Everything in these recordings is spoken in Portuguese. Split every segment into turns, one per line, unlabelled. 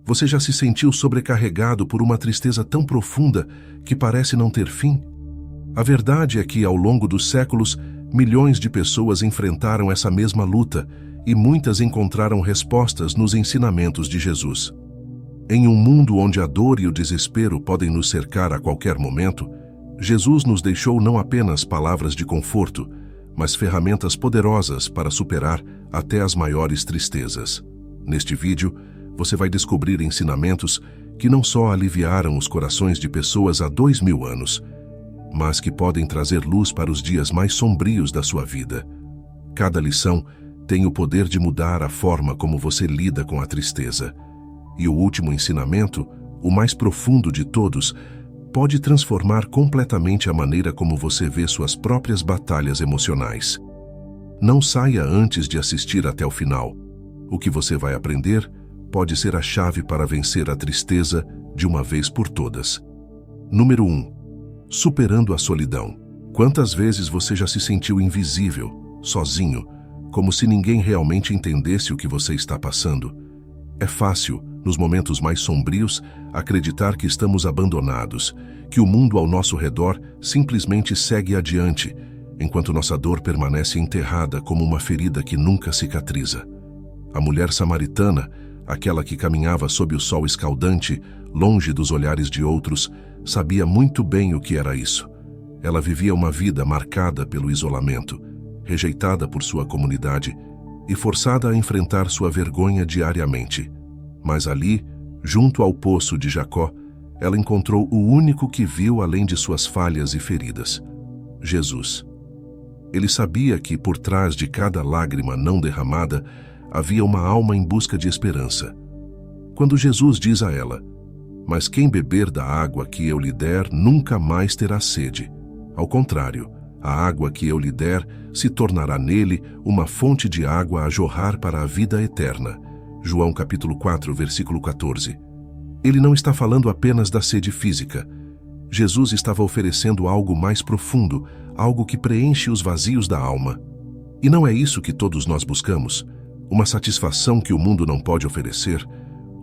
Você já se sentiu sobrecarregado por uma tristeza tão profunda que parece não ter fim? A verdade é que, ao longo dos séculos, milhões de pessoas enfrentaram essa mesma luta e muitas encontraram respostas nos ensinamentos de Jesus. Em um mundo onde a dor e o desespero podem nos cercar a qualquer momento, Jesus nos deixou não apenas palavras de conforto, mas ferramentas poderosas para superar até as maiores tristezas. Neste vídeo, você vai descobrir ensinamentos que não só aliviaram os corações de pessoas há 2000 anos, mas que podem trazer luz para os dias mais sombrios da sua vida. Cada lição tem o poder de mudar a forma como você lida com a tristeza. E o último ensinamento, o mais profundo de todos, pode transformar completamente a maneira como você vê suas próprias batalhas emocionais. Não saia antes de assistir até o final. O que você vai aprender pode ser a chave para vencer a tristeza de uma vez por todas. Número 1. Superando a solidão. Quantas vezes você já se sentiu invisível, sozinho, como se ninguém realmente entendesse o que você está passando? É fácil, nos momentos mais sombrios, acreditar que estamos abandonados, que o mundo ao nosso redor simplesmente segue adiante, enquanto nossa dor permanece enterrada como uma ferida que nunca cicatriza. A mulher samaritana, aquela que caminhava sob o sol escaldante, longe dos olhares de outros, sabia muito bem o que era isso. Ela vivia uma vida marcada pelo isolamento, rejeitada por sua comunidade e forçada a enfrentar sua vergonha diariamente. Mas ali, junto ao poço de Jacó, ela encontrou o único que viu além de suas falhas e feridas: Jesus. Ele sabia que, por trás de cada lágrima não derramada, havia uma alma em busca de esperança. Quando Jesus diz a ela: "Mas quem beber da água que eu lhe der nunca mais terá sede. Ao contrário, a água que eu lhe der se tornará nele uma fonte de água a jorrar para a vida eterna." João capítulo 4, versículo 14. Ele não está falando apenas da sede física. Jesus estava oferecendo algo mais profundo, algo que preenche os vazios da alma. E não é isso que todos nós buscamos? Uma satisfação que o mundo não pode oferecer?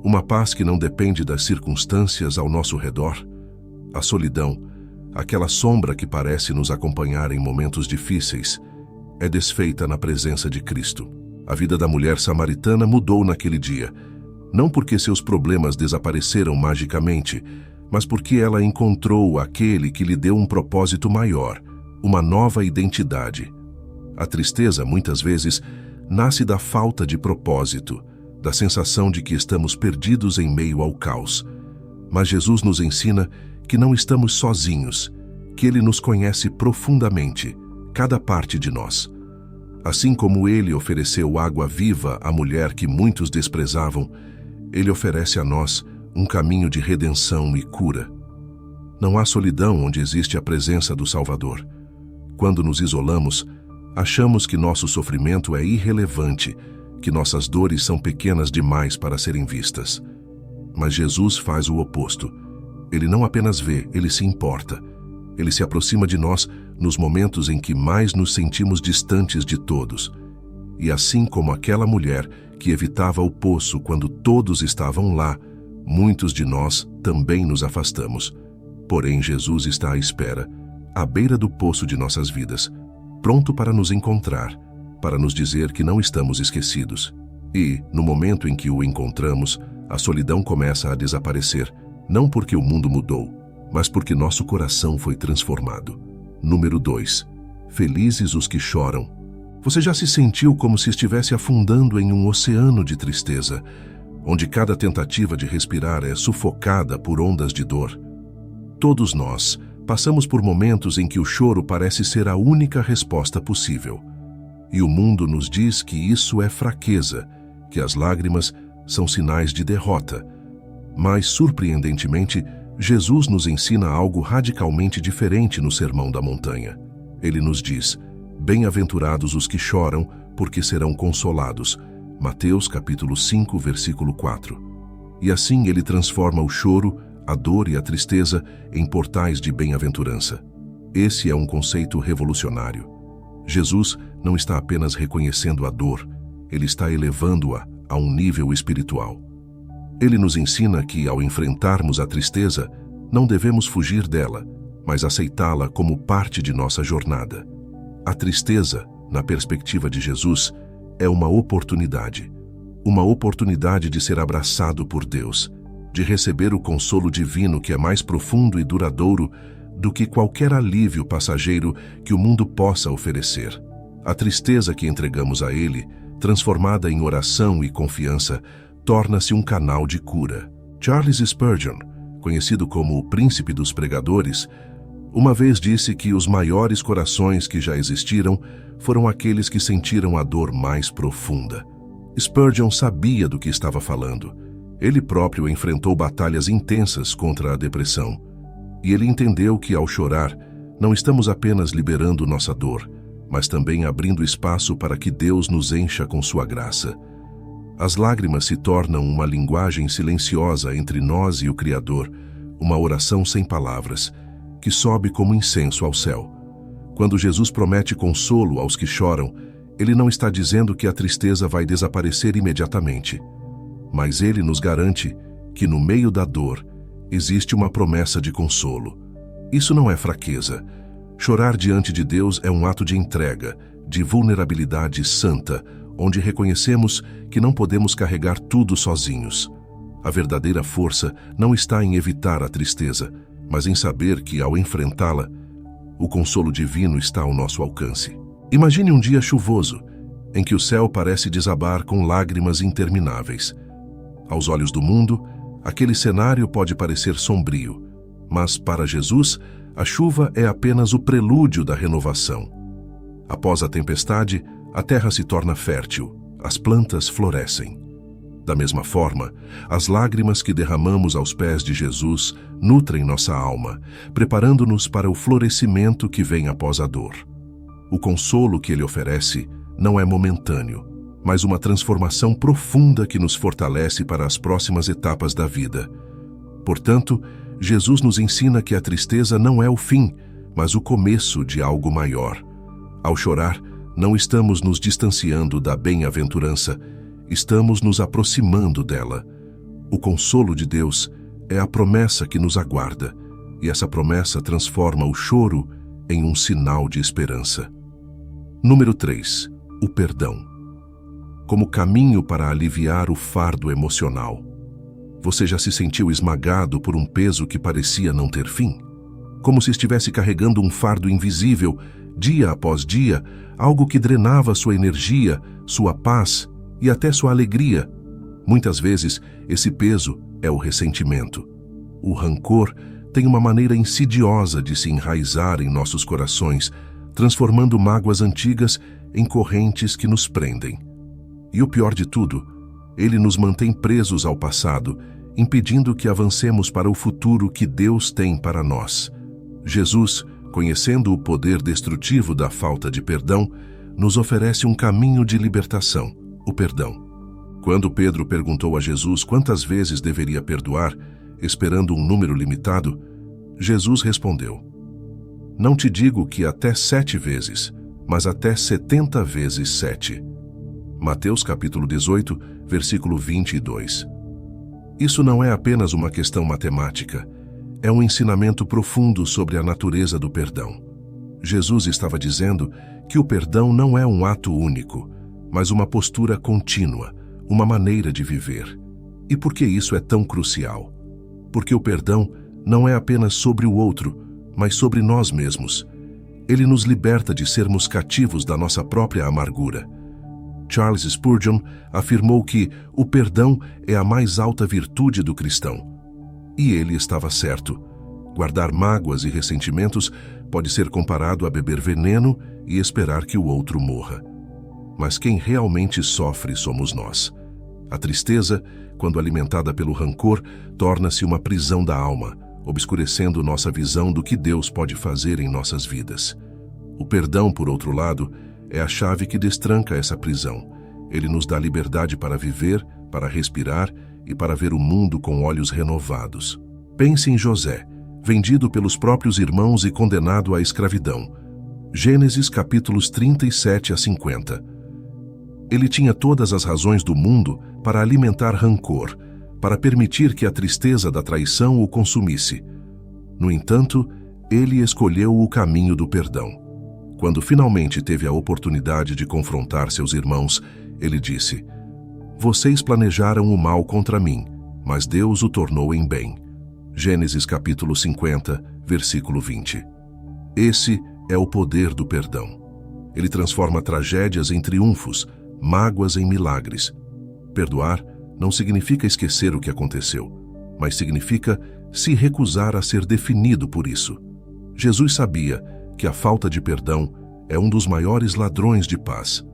Uma paz que não depende das circunstâncias ao nosso redor? A solidão, aquela sombra que parece nos acompanhar em momentos difíceis, é desfeita na presença de Cristo. A vida da mulher samaritana mudou naquele dia, não porque seus problemas desapareceram magicamente, mas porque ela encontrou aquele que lhe deu um propósito maior, uma nova identidade. A tristeza, muitas vezes, nasce da falta de propósito, da sensação de que estamos perdidos em meio ao caos. Mas Jesus nos ensina que não estamos sozinhos, que Ele nos conhece profundamente, cada parte de nós. Assim como Ele ofereceu água viva à mulher que muitos desprezavam, Ele oferece a nós um caminho de redenção e cura. Não há solidão onde existe a presença do Salvador. Quando nos isolamos, achamos que nosso sofrimento é irrelevante, que nossas dores são pequenas demais para serem vistas. Mas Jesus faz o oposto. Ele não apenas vê, Ele se importa. Ele se aproxima de nós nos momentos em que mais nos sentimos distantes de todos. E assim como aquela mulher que evitava o poço quando todos estavam lá, muitos de nós também nos afastamos. Porém, Jesus está à espera, à beira do poço de nossas vidas, pronto para nos encontrar, para nos dizer que não estamos esquecidos. E, no momento em que o encontramos, a solidão começa a desaparecer, não porque o mundo mudou, mas porque nosso coração foi transformado. Número 2. Felizes os que choram. Você já se sentiu como se estivesse afundando em um oceano de tristeza, onde cada tentativa de respirar é sufocada por ondas de dor? Todos nós passamos por momentos em que o choro parece ser a única resposta possível. E o mundo nos diz que isso é fraqueza, que as lágrimas são sinais de derrota. Mas, surpreendentemente, Jesus nos ensina algo radicalmente diferente no Sermão da Montanha. Ele nos diz: "Bem-aventurados os que choram, porque serão consolados." Mateus capítulo 5, versículo 4. E assim ele transforma o choro, a dor e a tristeza em portais de bem-aventurança. Esse é um conceito revolucionário. Jesus não está apenas reconhecendo a dor, ele está elevando-a a um nível espiritual. Ele nos ensina que, ao enfrentarmos a tristeza, não devemos fugir dela, mas aceitá-la como parte de nossa jornada. A tristeza, na perspectiva de Jesus, é uma oportunidade de ser abraçado por Deus, de receber o consolo divino que é mais profundo e duradouro do que qualquer alívio passageiro que o mundo possa oferecer. A tristeza que entregamos a Ele, transformada em oração e confiança, torna-se um canal de cura. Charles Spurgeon, conhecido como o príncipe dos pregadores, uma vez disse que os maiores corações que já existiram foram aqueles que sentiram a dor mais profunda. Spurgeon sabia do que estava falando. Ele próprio enfrentou batalhas intensas contra a depressão. E ele entendeu que, ao chorar, não estamos apenas liberando nossa dor, mas também abrindo espaço para que Deus nos encha com sua graça. As lágrimas se tornam uma linguagem silenciosa entre nós e o Criador, uma oração sem palavras, que sobe como incenso ao céu. Quando Jesus promete consolo aos que choram, Ele não está dizendo que a tristeza vai desaparecer imediatamente, mas Ele nos garante que no meio da dor existe uma promessa de consolo. Isso não é fraqueza. Chorar diante de Deus é um ato de entrega, de vulnerabilidade santa, onde reconhecemos que não podemos carregar tudo sozinhos. A verdadeira força não está em evitar a tristeza, mas em saber que, ao enfrentá-la, o consolo divino está ao nosso alcance. Imagine um dia chuvoso, em que o céu parece desabar com lágrimas intermináveis. Aos olhos do mundo, aquele cenário pode parecer sombrio, mas para Jesus, a chuva é apenas o prelúdio da renovação. Após a tempestade, a terra se torna fértil, as plantas florescem. Da mesma forma, as lágrimas que derramamos aos pés de Jesus nutrem nossa alma, preparando-nos para o florescimento que vem após a dor. O consolo que Ele oferece não é momentâneo, mas uma transformação profunda que nos fortalece para as próximas etapas da vida. Portanto, Jesus nos ensina que a tristeza não é o fim, mas o começo de algo maior. Ao chorar, não estamos nos distanciando da bem-aventurança, estamos nos aproximando dela. O consolo de Deus é a promessa que nos aguarda, e essa promessa transforma o choro em um sinal de esperança. Número 3. O perdão. Como caminho para aliviar o fardo emocional. Você já se sentiu esmagado por um peso que parecia não ter fim? Como se estivesse carregando um fardo invisível, dia após dia, algo que drenava sua energia, sua paz e até sua alegria. Muitas vezes, esse peso é o ressentimento. O rancor tem uma maneira insidiosa de se enraizar em nossos corações, transformando mágoas antigas em correntes que nos prendem. E o pior de tudo, ele nos mantém presos ao passado, impedindo que avancemos para o futuro que Deus tem para nós. Jesus, conhecendo o poder destrutivo da falta de perdão, nos oferece um caminho de libertação, o perdão. Quando Pedro perguntou a Jesus quantas vezes deveria perdoar, esperando um número limitado, Jesus respondeu: "Não te digo que até 7 vezes, mas até 70 vezes 7. Mateus capítulo 18, versículo 22. Isso não é apenas uma questão matemática, é um ensinamento profundo sobre a natureza do perdão. Jesus estava dizendo que o perdão não é um ato único, mas uma postura contínua, uma maneira de viver. E por que isso é tão crucial? Porque o perdão não é apenas sobre o outro, mas sobre nós mesmos. Ele nos liberta de sermos cativos da nossa própria amargura. Charles Spurgeon afirmou que o perdão é a mais alta virtude do cristão. E ele estava certo. Guardar mágoas e ressentimentos pode ser comparado a beber veneno e esperar que o outro morra. Mas quem realmente sofre somos nós. A tristeza, quando alimentada pelo rancor, torna-se uma prisão da alma, obscurecendo nossa visão do que Deus pode fazer em nossas vidas. O perdão, por outro lado, é a chave que destranca essa prisão. Ele nos dá liberdade para viver, para respirar e para ver o mundo com olhos renovados. Pense em José, vendido pelos próprios irmãos e condenado à escravidão. Gênesis capítulos 37 a 50. Ele tinha todas as razões do mundo para alimentar rancor, para permitir que a tristeza da traição o consumisse. No entanto, ele escolheu o caminho do perdão. Quando finalmente teve a oportunidade de confrontar seus irmãos, ele disse: "Vocês planejaram o mal contra mim, mas Deus o tornou em bem." Gênesis capítulo 50, versículo 20. Esse é o poder do perdão. Ele transforma tragédias em triunfos, mágoas em milagres. Perdoar não significa esquecer o que aconteceu, mas significa se recusar a ser definido por isso. Jesus sabia que a falta de perdão é um dos maiores ladrões de paz.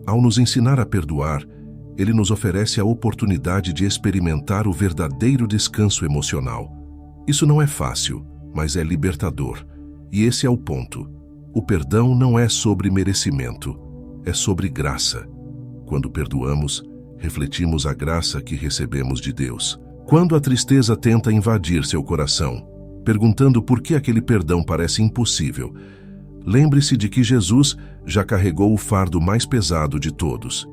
Ao nos ensinar a perdoar, ele nos oferece a oportunidade de experimentar o verdadeiro descanso emocional. Isso não é fácil, mas é libertador. E esse é o ponto. O perdão não é sobre merecimento, é sobre graça. Quando perdoamos, refletimos a graça que recebemos de Deus. Quando a tristeza tenta invadir seu coração, perguntando por que aquele perdão parece impossível, lembre-se de que Jesus já carregou o fardo mais pesado de todos.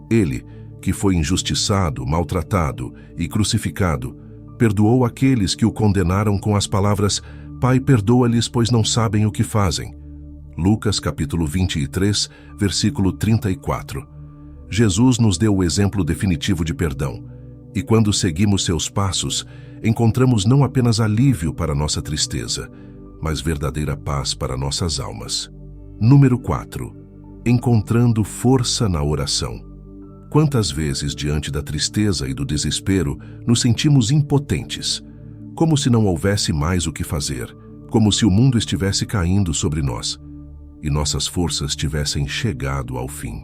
Ele, que foi injustiçado, maltratado e crucificado, perdoou aqueles que o condenaram com as palavras: "Pai, perdoa-lhes, pois não sabem o que fazem." Lucas capítulo 23, versículo 34. Jesus nos deu o exemplo definitivo de perdão, e quando seguimos seus passos, encontramos não apenas alívio para nossa tristeza, mas verdadeira paz para nossas almas. Número 4. Encontrando força na oração. Quantas vezes, diante da tristeza e do desespero, nos sentimos impotentes, como se não houvesse mais o que fazer, como se o mundo estivesse caindo sobre nós, e nossas forças tivessem chegado ao fim.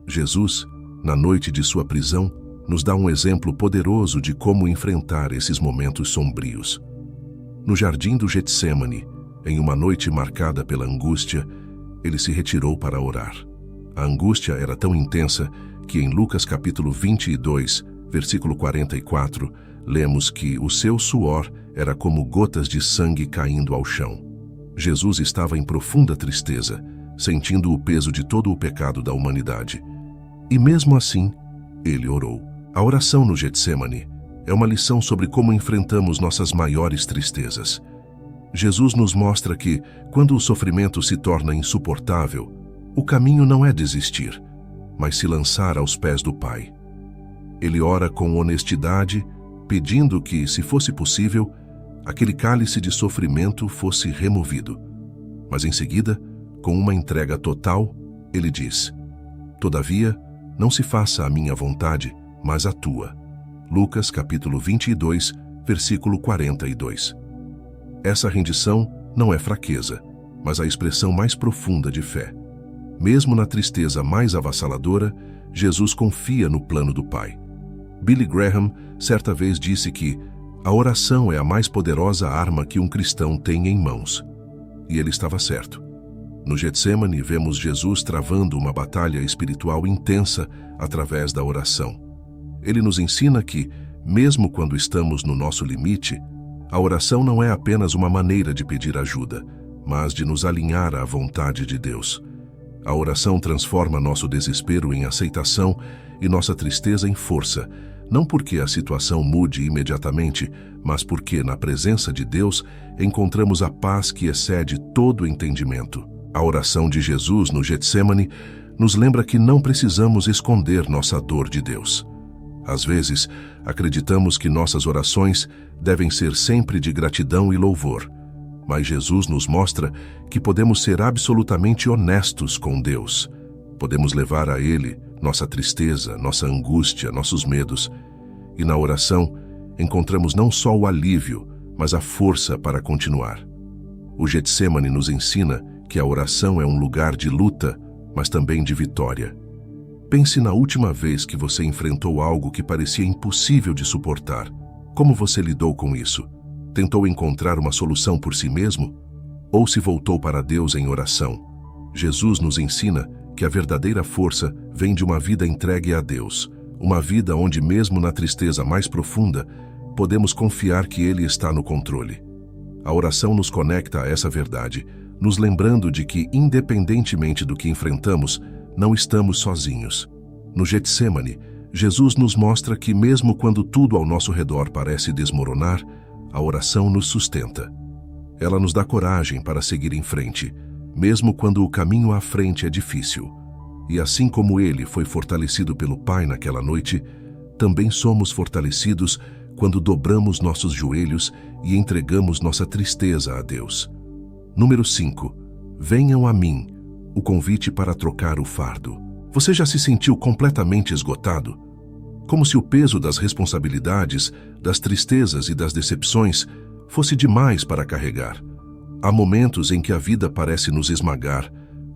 Jesus, na noite de sua prisão, nos dá um exemplo poderoso de como enfrentar esses momentos sombrios. No jardim do Getsêmani, em uma noite marcada pela angústia, ele se retirou para orar. A angústia era tão intensa que em Lucas capítulo 22, versículo 44, lemos que o seu suor era como gotas de sangue caindo ao chão. Jesus estava em profunda tristeza, sentindo o peso de todo o pecado da humanidade. E mesmo assim, ele orou. A oração no Getsêmani é uma lição sobre como enfrentamos nossas maiores tristezas. Jesus nos mostra que, quando o sofrimento se torna insuportável, o caminho não é desistir, mas se lançar aos pés do Pai. Ele ora com honestidade, pedindo que, se fosse possível, aquele cálice de sofrimento fosse removido. Mas em seguida, com uma entrega total, ele diz: "Todavia, não se faça a minha vontade, mas a tua." Lucas capítulo 22, versículo 42. Essa rendição não é fraqueza, mas a expressão mais profunda de fé. Mesmo na tristeza mais avassaladora, Jesus confia no plano do Pai. Billy Graham certa vez disse que a oração é a mais poderosa arma que um cristão tem em mãos. E ele estava certo. No Getsêmani, vemos Jesus travando uma batalha espiritual intensa através da oração. Ele nos ensina que, mesmo quando estamos no nosso limite, a oração não é apenas uma maneira de pedir ajuda, mas de nos alinhar à vontade de Deus. A oração transforma nosso desespero em aceitação e nossa tristeza em força, não porque a situação mude imediatamente, mas porque, na presença de Deus, encontramos a paz que excede todo entendimento. A oração de Jesus no Getsêmani nos lembra que não precisamos esconder nossa dor de Deus. Às vezes, acreditamos que nossas orações devem ser sempre de gratidão e louvor, mas Jesus nos mostra que podemos ser absolutamente honestos com Deus. Podemos levar a Ele nossa tristeza, nossa angústia, nossos medos. E na oração, encontramos não só o alívio, mas a força para continuar. O Getsêmani nos ensina que a oração é um lugar de luta, mas também de vitória. Pense na última vez que você enfrentou algo que parecia impossível de suportar. Como você lidou com isso? Tentou encontrar uma solução por si mesmo? Ou se voltou para Deus em oração? Jesus nos ensina que a verdadeira força vem de uma vida entregue a Deus, uma vida onde, mesmo na tristeza mais profunda, podemos confiar que Ele está no controle. A oração nos conecta a essa verdade, nos lembrando de que, independentemente do que enfrentamos, não estamos sozinhos. No Getsêmani, Jesus nos mostra que mesmo quando tudo ao nosso redor parece desmoronar, a oração nos sustenta. Ela nos dá coragem para seguir em frente, mesmo quando o caminho à frente é difícil. E assim como ele foi fortalecido pelo Pai naquela noite, também somos fortalecidos quando dobramos nossos joelhos e entregamos nossa tristeza a Deus. Número 5. Venham a mim, o convite para trocar o fardo. Você já se sentiu completamente esgotado? Como se o peso das responsabilidades, das tristezas e das decepções fosse demais para carregar. Há momentos em que a vida parece nos esmagar,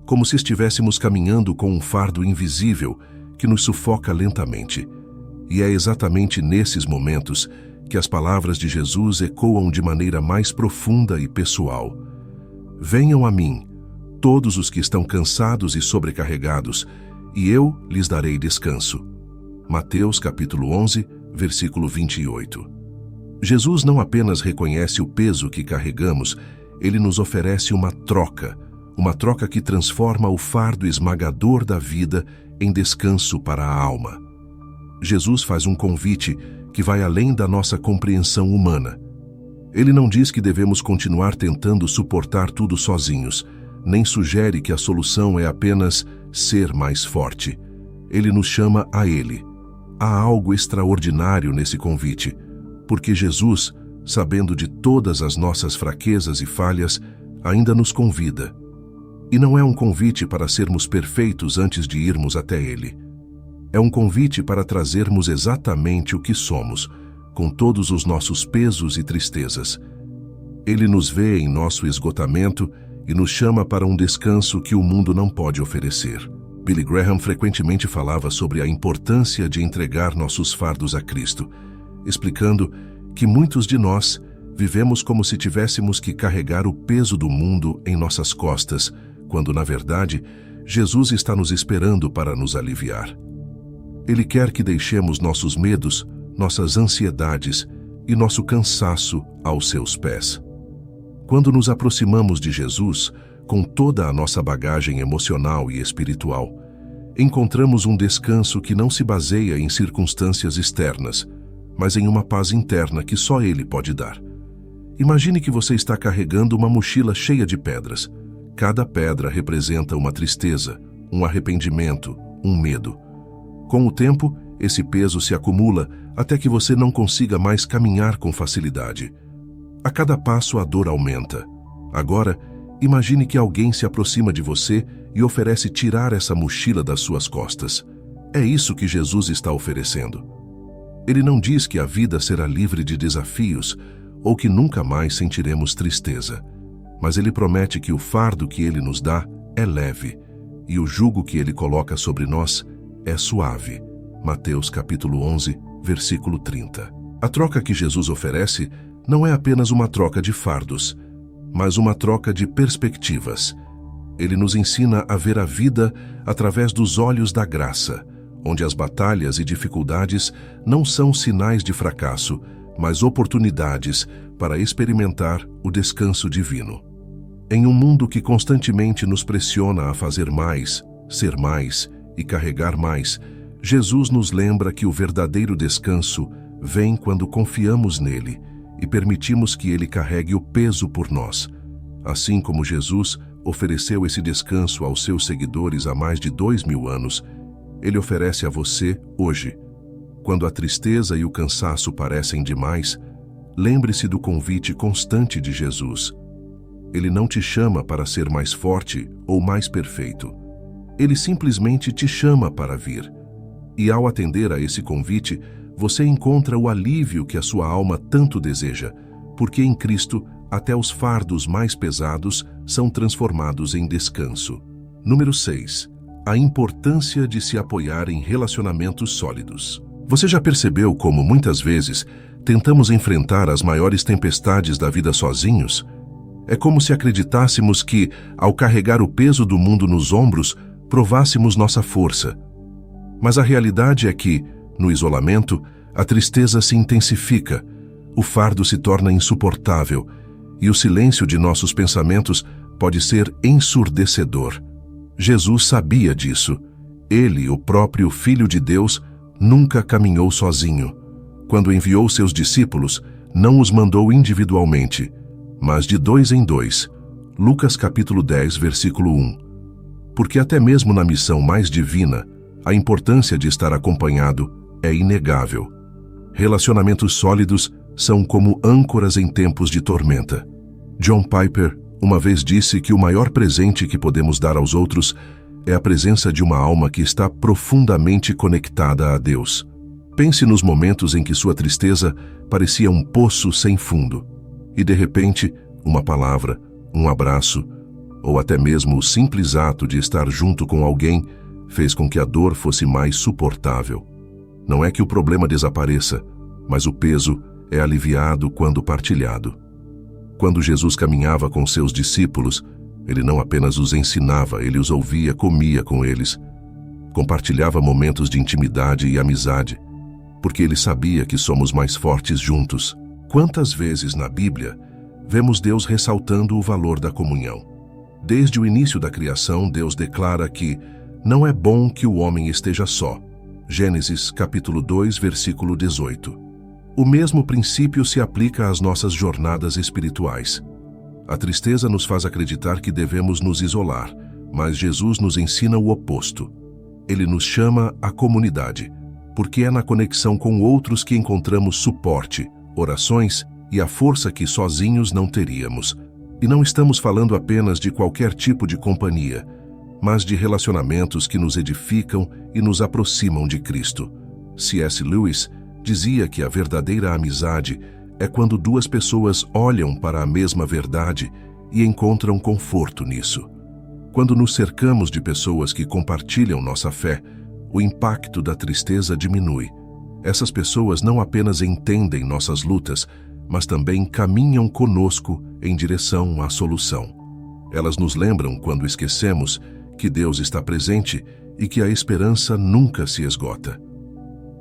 como se estivéssemos caminhando com um fardo invisível que nos sufoca lentamente. E é exatamente nesses momentos que as palavras de Jesus ecoam de maneira mais profunda e pessoal. Venham a mim, todos os que estão cansados e sobrecarregados, e eu lhes darei descanso. Mateus capítulo 11, versículo 28. Jesus não apenas reconhece o peso que carregamos, ele nos oferece uma troca que transforma o fardo esmagador da vida em descanso para a alma. Jesus faz um convite que vai além da nossa compreensão humana. Ele não diz que devemos continuar tentando suportar tudo sozinhos, nem sugere que a solução é apenas ser mais forte. Ele nos chama a Ele. Há algo extraordinário nesse convite, porque Jesus, sabendo de todas as nossas fraquezas e falhas, ainda nos convida. E não é um convite para sermos perfeitos antes de irmos até Ele. É um convite para trazermos exatamente o que somos, com todos os nossos pesos e tristezas. Ele nos vê em nosso esgotamento e nos chama para um descanso que o mundo não pode oferecer. Billy Graham frequentemente falava sobre a importância de entregar nossos fardos a Cristo, explicando que muitos de nós vivemos como se tivéssemos que carregar o peso do mundo em nossas costas, quando, na verdade, Jesus está nos esperando para nos aliviar. Ele quer que deixemos nossos medos, nossas ansiedades e nosso cansaço aos seus pés. Quando nos aproximamos de Jesus, com toda a nossa bagagem emocional e espiritual, encontramos um descanso que não se baseia em circunstâncias externas, mas em uma paz interna que só Ele pode dar. Imagine que você está carregando uma mochila cheia de pedras. Cada pedra representa uma tristeza, um arrependimento, um medo. Com o tempo, esse peso se acumula até que você não consiga mais caminhar com facilidade. A cada passo a dor aumenta. Agora, imagine que alguém se aproxima de você e oferece tirar essa mochila das suas costas. É isso que Jesus está oferecendo. Ele não diz que a vida será livre de desafios ou que nunca mais sentiremos tristeza, mas ele promete que o fardo que ele nos dá é leve e o jugo que ele coloca sobre nós é suave. Mateus capítulo 11, versículo 30. A troca que Jesus oferece não é apenas uma troca de fardos, mas uma troca de perspectivas. Ele nos ensina a ver a vida através dos olhos da graça, onde as batalhas e dificuldades não são sinais de fracasso, mas oportunidades para experimentar o descanso divino. Em um mundo que constantemente nos pressiona a fazer mais, ser mais e carregar mais, Jesus nos lembra que o verdadeiro descanso vem quando confiamos nele e permitimos que ele carregue o peso por nós. Assim como Jesus ofereceu esse descanso aos seus seguidores há mais de 2000 anos, ele oferece a você hoje. Quando a tristeza e o cansaço parecem demais, lembre-se do convite constante de Jesus. Ele não te chama para ser mais forte ou mais perfeito. Ele simplesmente te chama para vir. E ao atender a esse convite, você encontra o alívio que a sua alma tanto deseja, porque em Cristo até os fardos mais pesados são transformados em descanso. Número 6. A importância de se apoiar em relacionamentos sólidos. Você já percebeu como muitas vezes tentamos enfrentar as maiores tempestades da vida sozinhos? É como se acreditássemos que, ao carregar o peso do mundo nos ombros, provássemos nossa força. Mas a realidade é que, no isolamento, a tristeza se intensifica, o fardo se torna insuportável e o silêncio de nossos pensamentos pode ser ensurdecedor. Jesus sabia disso. Ele, o próprio Filho de Deus, nunca caminhou sozinho. Quando enviou seus discípulos, não os mandou individualmente, mas de dois em dois. Lucas capítulo 10, versículo 1. Porque até mesmo na missão mais divina, a importância de estar acompanhado é inegável. Relacionamentos sólidos são como âncoras em tempos de tormenta. John Piper uma vez disse que o maior presente que podemos dar aos outros é a presença de uma alma que está profundamente conectada a Deus. Pense nos momentos em que sua tristeza parecia um poço sem fundo, e de repente, uma palavra, um abraço, ou até mesmo o simples ato de estar junto com alguém fez com que a dor fosse mais suportável. Não é que o problema desapareça, mas o peso é aliviado quando partilhado. Quando Jesus caminhava com seus discípulos, ele não apenas os ensinava, ele os ouvia, comia com eles. Compartilhava momentos de intimidade e amizade, porque ele sabia que somos mais fortes juntos. Quantas vezes na Bíblia vemos Deus ressaltando o valor da comunhão? Desde o início da criação, Deus declara que não é bom que o homem esteja só. Gênesis capítulo 2, versículo 18. O mesmo princípio se aplica às nossas jornadas espirituais. A tristeza nos faz acreditar que devemos nos isolar, mas Jesus nos ensina o oposto. Ele nos chama à comunidade, porque é na conexão com outros que encontramos suporte, orações e a força que sozinhos não teríamos. E não estamos falando apenas de qualquer tipo de companhia, mas de relacionamentos que nos edificam e nos aproximam de Cristo. C.S. Lewis dizia que a verdadeira amizade é quando duas pessoas olham para a mesma verdade e encontram conforto nisso. Quando nos cercamos de pessoas que compartilham nossa fé, o impacto da tristeza diminui. Essas pessoas não apenas entendem nossas lutas, mas também caminham conosco em direção à solução. Elas nos lembram, quando esquecemos, que Deus está presente e que a esperança nunca se esgota.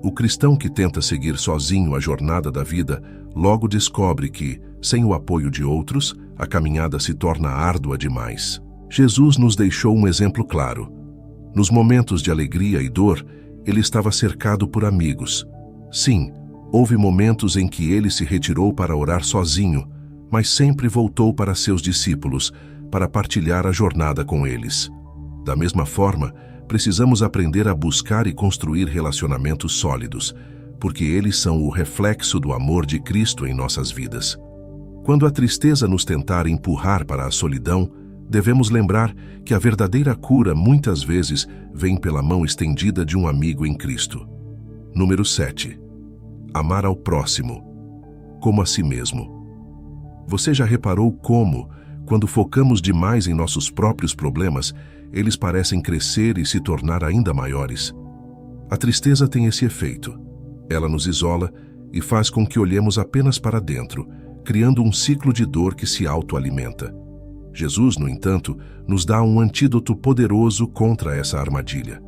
O cristão que tenta seguir sozinho a jornada da vida logo descobre que, sem o apoio de outros, a caminhada se torna árdua demais. Jesus nos deixou um exemplo claro. Nos momentos de alegria e dor, ele estava cercado por amigos. Sim, houve momentos em que ele se retirou para orar sozinho, mas sempre voltou para seus discípulos, para partilhar a jornada com eles. Da mesma forma, precisamos aprender a buscar e construir relacionamentos sólidos, porque eles são o reflexo do amor de Cristo em nossas vidas. Quando a tristeza nos tentar empurrar para a solidão, devemos lembrar que a verdadeira cura muitas vezes vem pela mão estendida de um amigo em Cristo. Número 7. Amar ao próximo, como a si mesmo. Você já reparou como, quando focamos demais em nossos próprios problemas, eles parecem crescer e se tornar ainda maiores? A tristeza tem esse efeito. Ela nos isola e faz com que olhemos apenas para dentro, criando um ciclo de dor que se autoalimenta. Jesus, no entanto, nos dá um antídoto poderoso contra essa armadilha: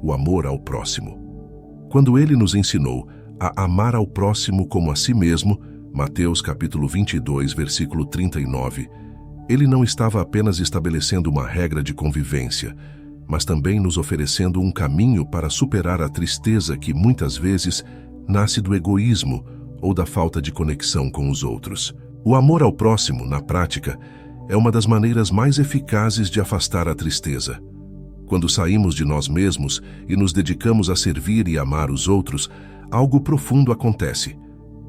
o amor ao próximo. Quando ele nos ensinou a amar ao próximo como a si mesmo, Mateus capítulo 22, versículo 39, ele não estava apenas estabelecendo uma regra de convivência, mas também nos oferecendo um caminho para superar a tristeza que muitas vezes nasce do egoísmo ou da falta de conexão com os outros. O amor ao próximo, na prática, é uma das maneiras mais eficazes de afastar a tristeza. Quando saímos de nós mesmos e nos dedicamos a servir e amar os outros, algo profundo acontece.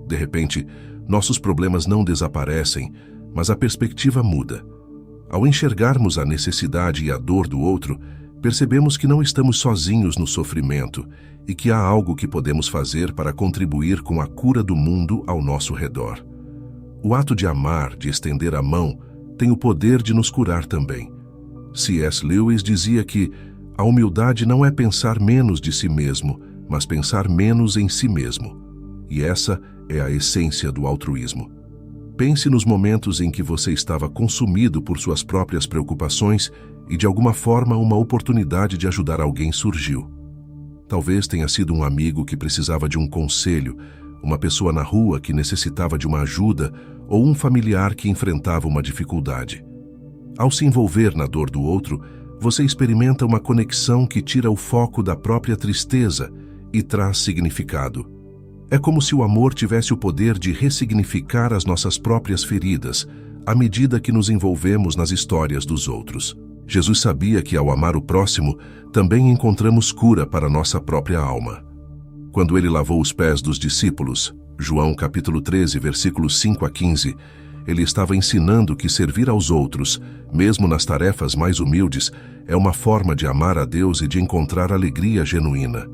De repente, nossos problemas não desaparecem, mas a perspectiva muda. Ao enxergarmos a necessidade e a dor do outro, percebemos que não estamos sozinhos no sofrimento e que há algo que podemos fazer para contribuir com a cura do mundo ao nosso redor. O ato de amar, de estender a mão, tem o poder de nos curar também. C.S. Lewis dizia que a humildade não é pensar menos de si mesmo, mas pensar menos em si mesmo. E essa é a essência do altruísmo. Pense nos momentos em que você estava consumido por suas próprias preocupações e, de alguma forma, uma oportunidade de ajudar alguém surgiu. Talvez tenha sido um amigo que precisava de um conselho, uma pessoa na rua que necessitava de uma ajuda ou um familiar que enfrentava uma dificuldade. Ao se envolver na dor do outro, você experimenta uma conexão que tira o foco da própria tristeza e traz significado. É como se o amor tivesse o poder de ressignificar as nossas próprias feridas, à medida que nos envolvemos nas histórias dos outros. Jesus sabia que ao amar o próximo, também encontramos cura para nossa própria alma. Quando ele lavou os pés dos discípulos, João capítulo 13, versículos 5 a 15, ele estava ensinando que servir aos outros, mesmo nas tarefas mais humildes, é uma forma de amar a Deus e de encontrar alegria genuína.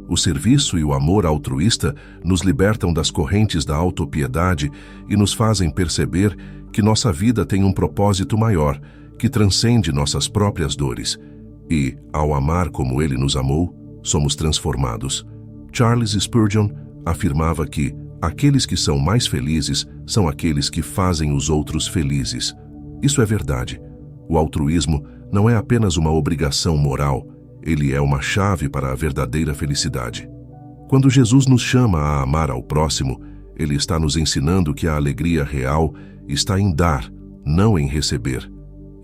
O serviço e o amor altruísta nos libertam das correntes da autopiedade e nos fazem perceber que nossa vida tem um propósito maior, que transcende nossas próprias dores. E, ao amar como ele nos amou, somos transformados. Charles Spurgeon afirmava que aqueles que são mais felizes são aqueles que fazem os outros felizes. Isso é verdade. O altruísmo não é apenas uma obrigação moral, ele é uma chave para a verdadeira felicidade. Quando Jesus nos chama a amar ao próximo, ele está nos ensinando que a alegria real está em dar, não em receber.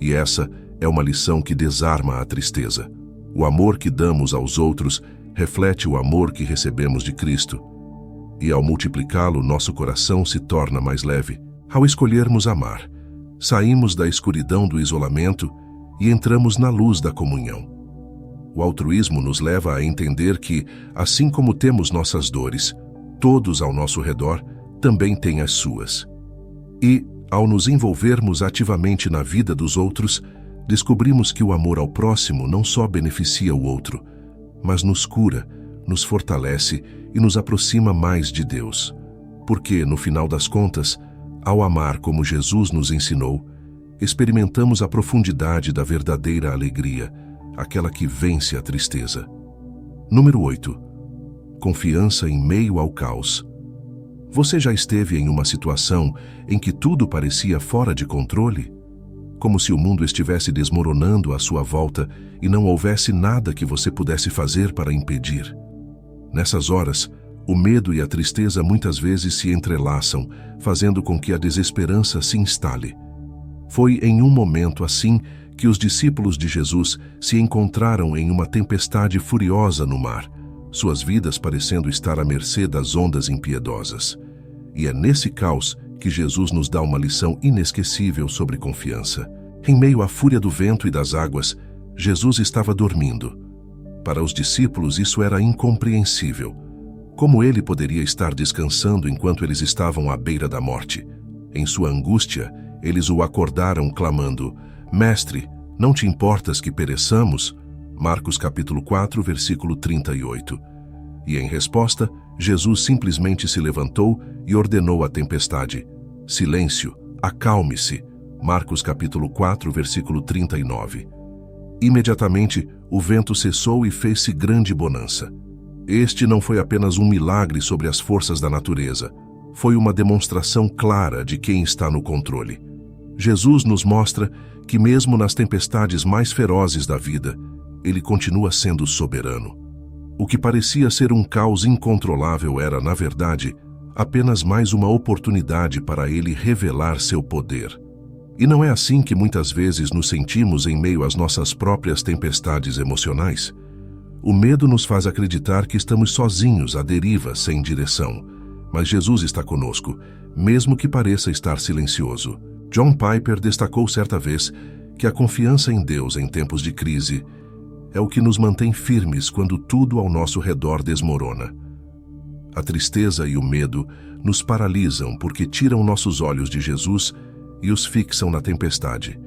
E essa é uma lição que desarma a tristeza. O amor que damos aos outros reflete o amor que recebemos de Cristo. E ao multiplicá-lo, nosso coração se torna mais leve. Ao escolhermos amar, saímos da escuridão do isolamento e entramos na luz da comunhão. O altruísmo nos leva a entender que, assim como temos nossas dores, todos ao nosso redor também têm as suas. E, ao nos envolvermos ativamente na vida dos outros, descobrimos que o amor ao próximo não só beneficia o outro, mas nos cura, nos fortalece e nos aproxima mais de Deus. Porque, no final das contas, ao amar como Jesus nos ensinou, experimentamos a profundidade da verdadeira alegria, aquela que vence a tristeza. Número 8. Confiança em meio ao caos. Você já esteve em uma situação em que tudo parecia fora de controle? Como se o mundo estivesse desmoronando à sua volta e não houvesse nada que você pudesse fazer para impedir. Nessas horas, o medo e a tristeza muitas vezes se entrelaçam, fazendo com que a desesperança se instale. Foi em um momento assim que os discípulos de Jesus se encontraram em uma tempestade furiosa no mar, suas vidas parecendo estar à mercê das ondas impiedosas. E é nesse caos que Jesus nos dá uma lição inesquecível sobre confiança. Em meio à fúria do vento e das águas, Jesus estava dormindo. Para os discípulos isso era incompreensível. Como ele poderia estar descansando enquanto eles estavam à beira da morte? Em sua angústia, eles o acordaram clamando: Mestre, não te importas que pereçamos? Marcos capítulo 4, versículo 38. E em resposta, Jesus simplesmente se levantou e ordenou à tempestade: Silêncio, acalme-se. Marcos capítulo 4, versículo 39. Imediatamente, o vento cessou e fez-se grande bonança. Este não foi apenas um milagre sobre as forças da natureza, foi uma demonstração clara de quem está no controle. Jesus nos mostra que mesmo nas tempestades mais ferozes da vida, ele continua sendo soberano. O que parecia ser um caos incontrolável era, na verdade, apenas mais uma oportunidade para ele revelar seu poder. E não é assim que muitas vezes nos sentimos em meio às nossas próprias tempestades emocionais? O medo nos faz acreditar que estamos sozinhos à deriva, sem direção. Mas Jesus está conosco, mesmo que pareça estar silencioso. John Piper destacou certa vez que a confiança em Deus em tempos de crise é o que nos mantém firmes quando tudo ao nosso redor desmorona. A tristeza e o medo nos paralisam porque tiram nossos olhos de Jesus e os fixam na tempestade.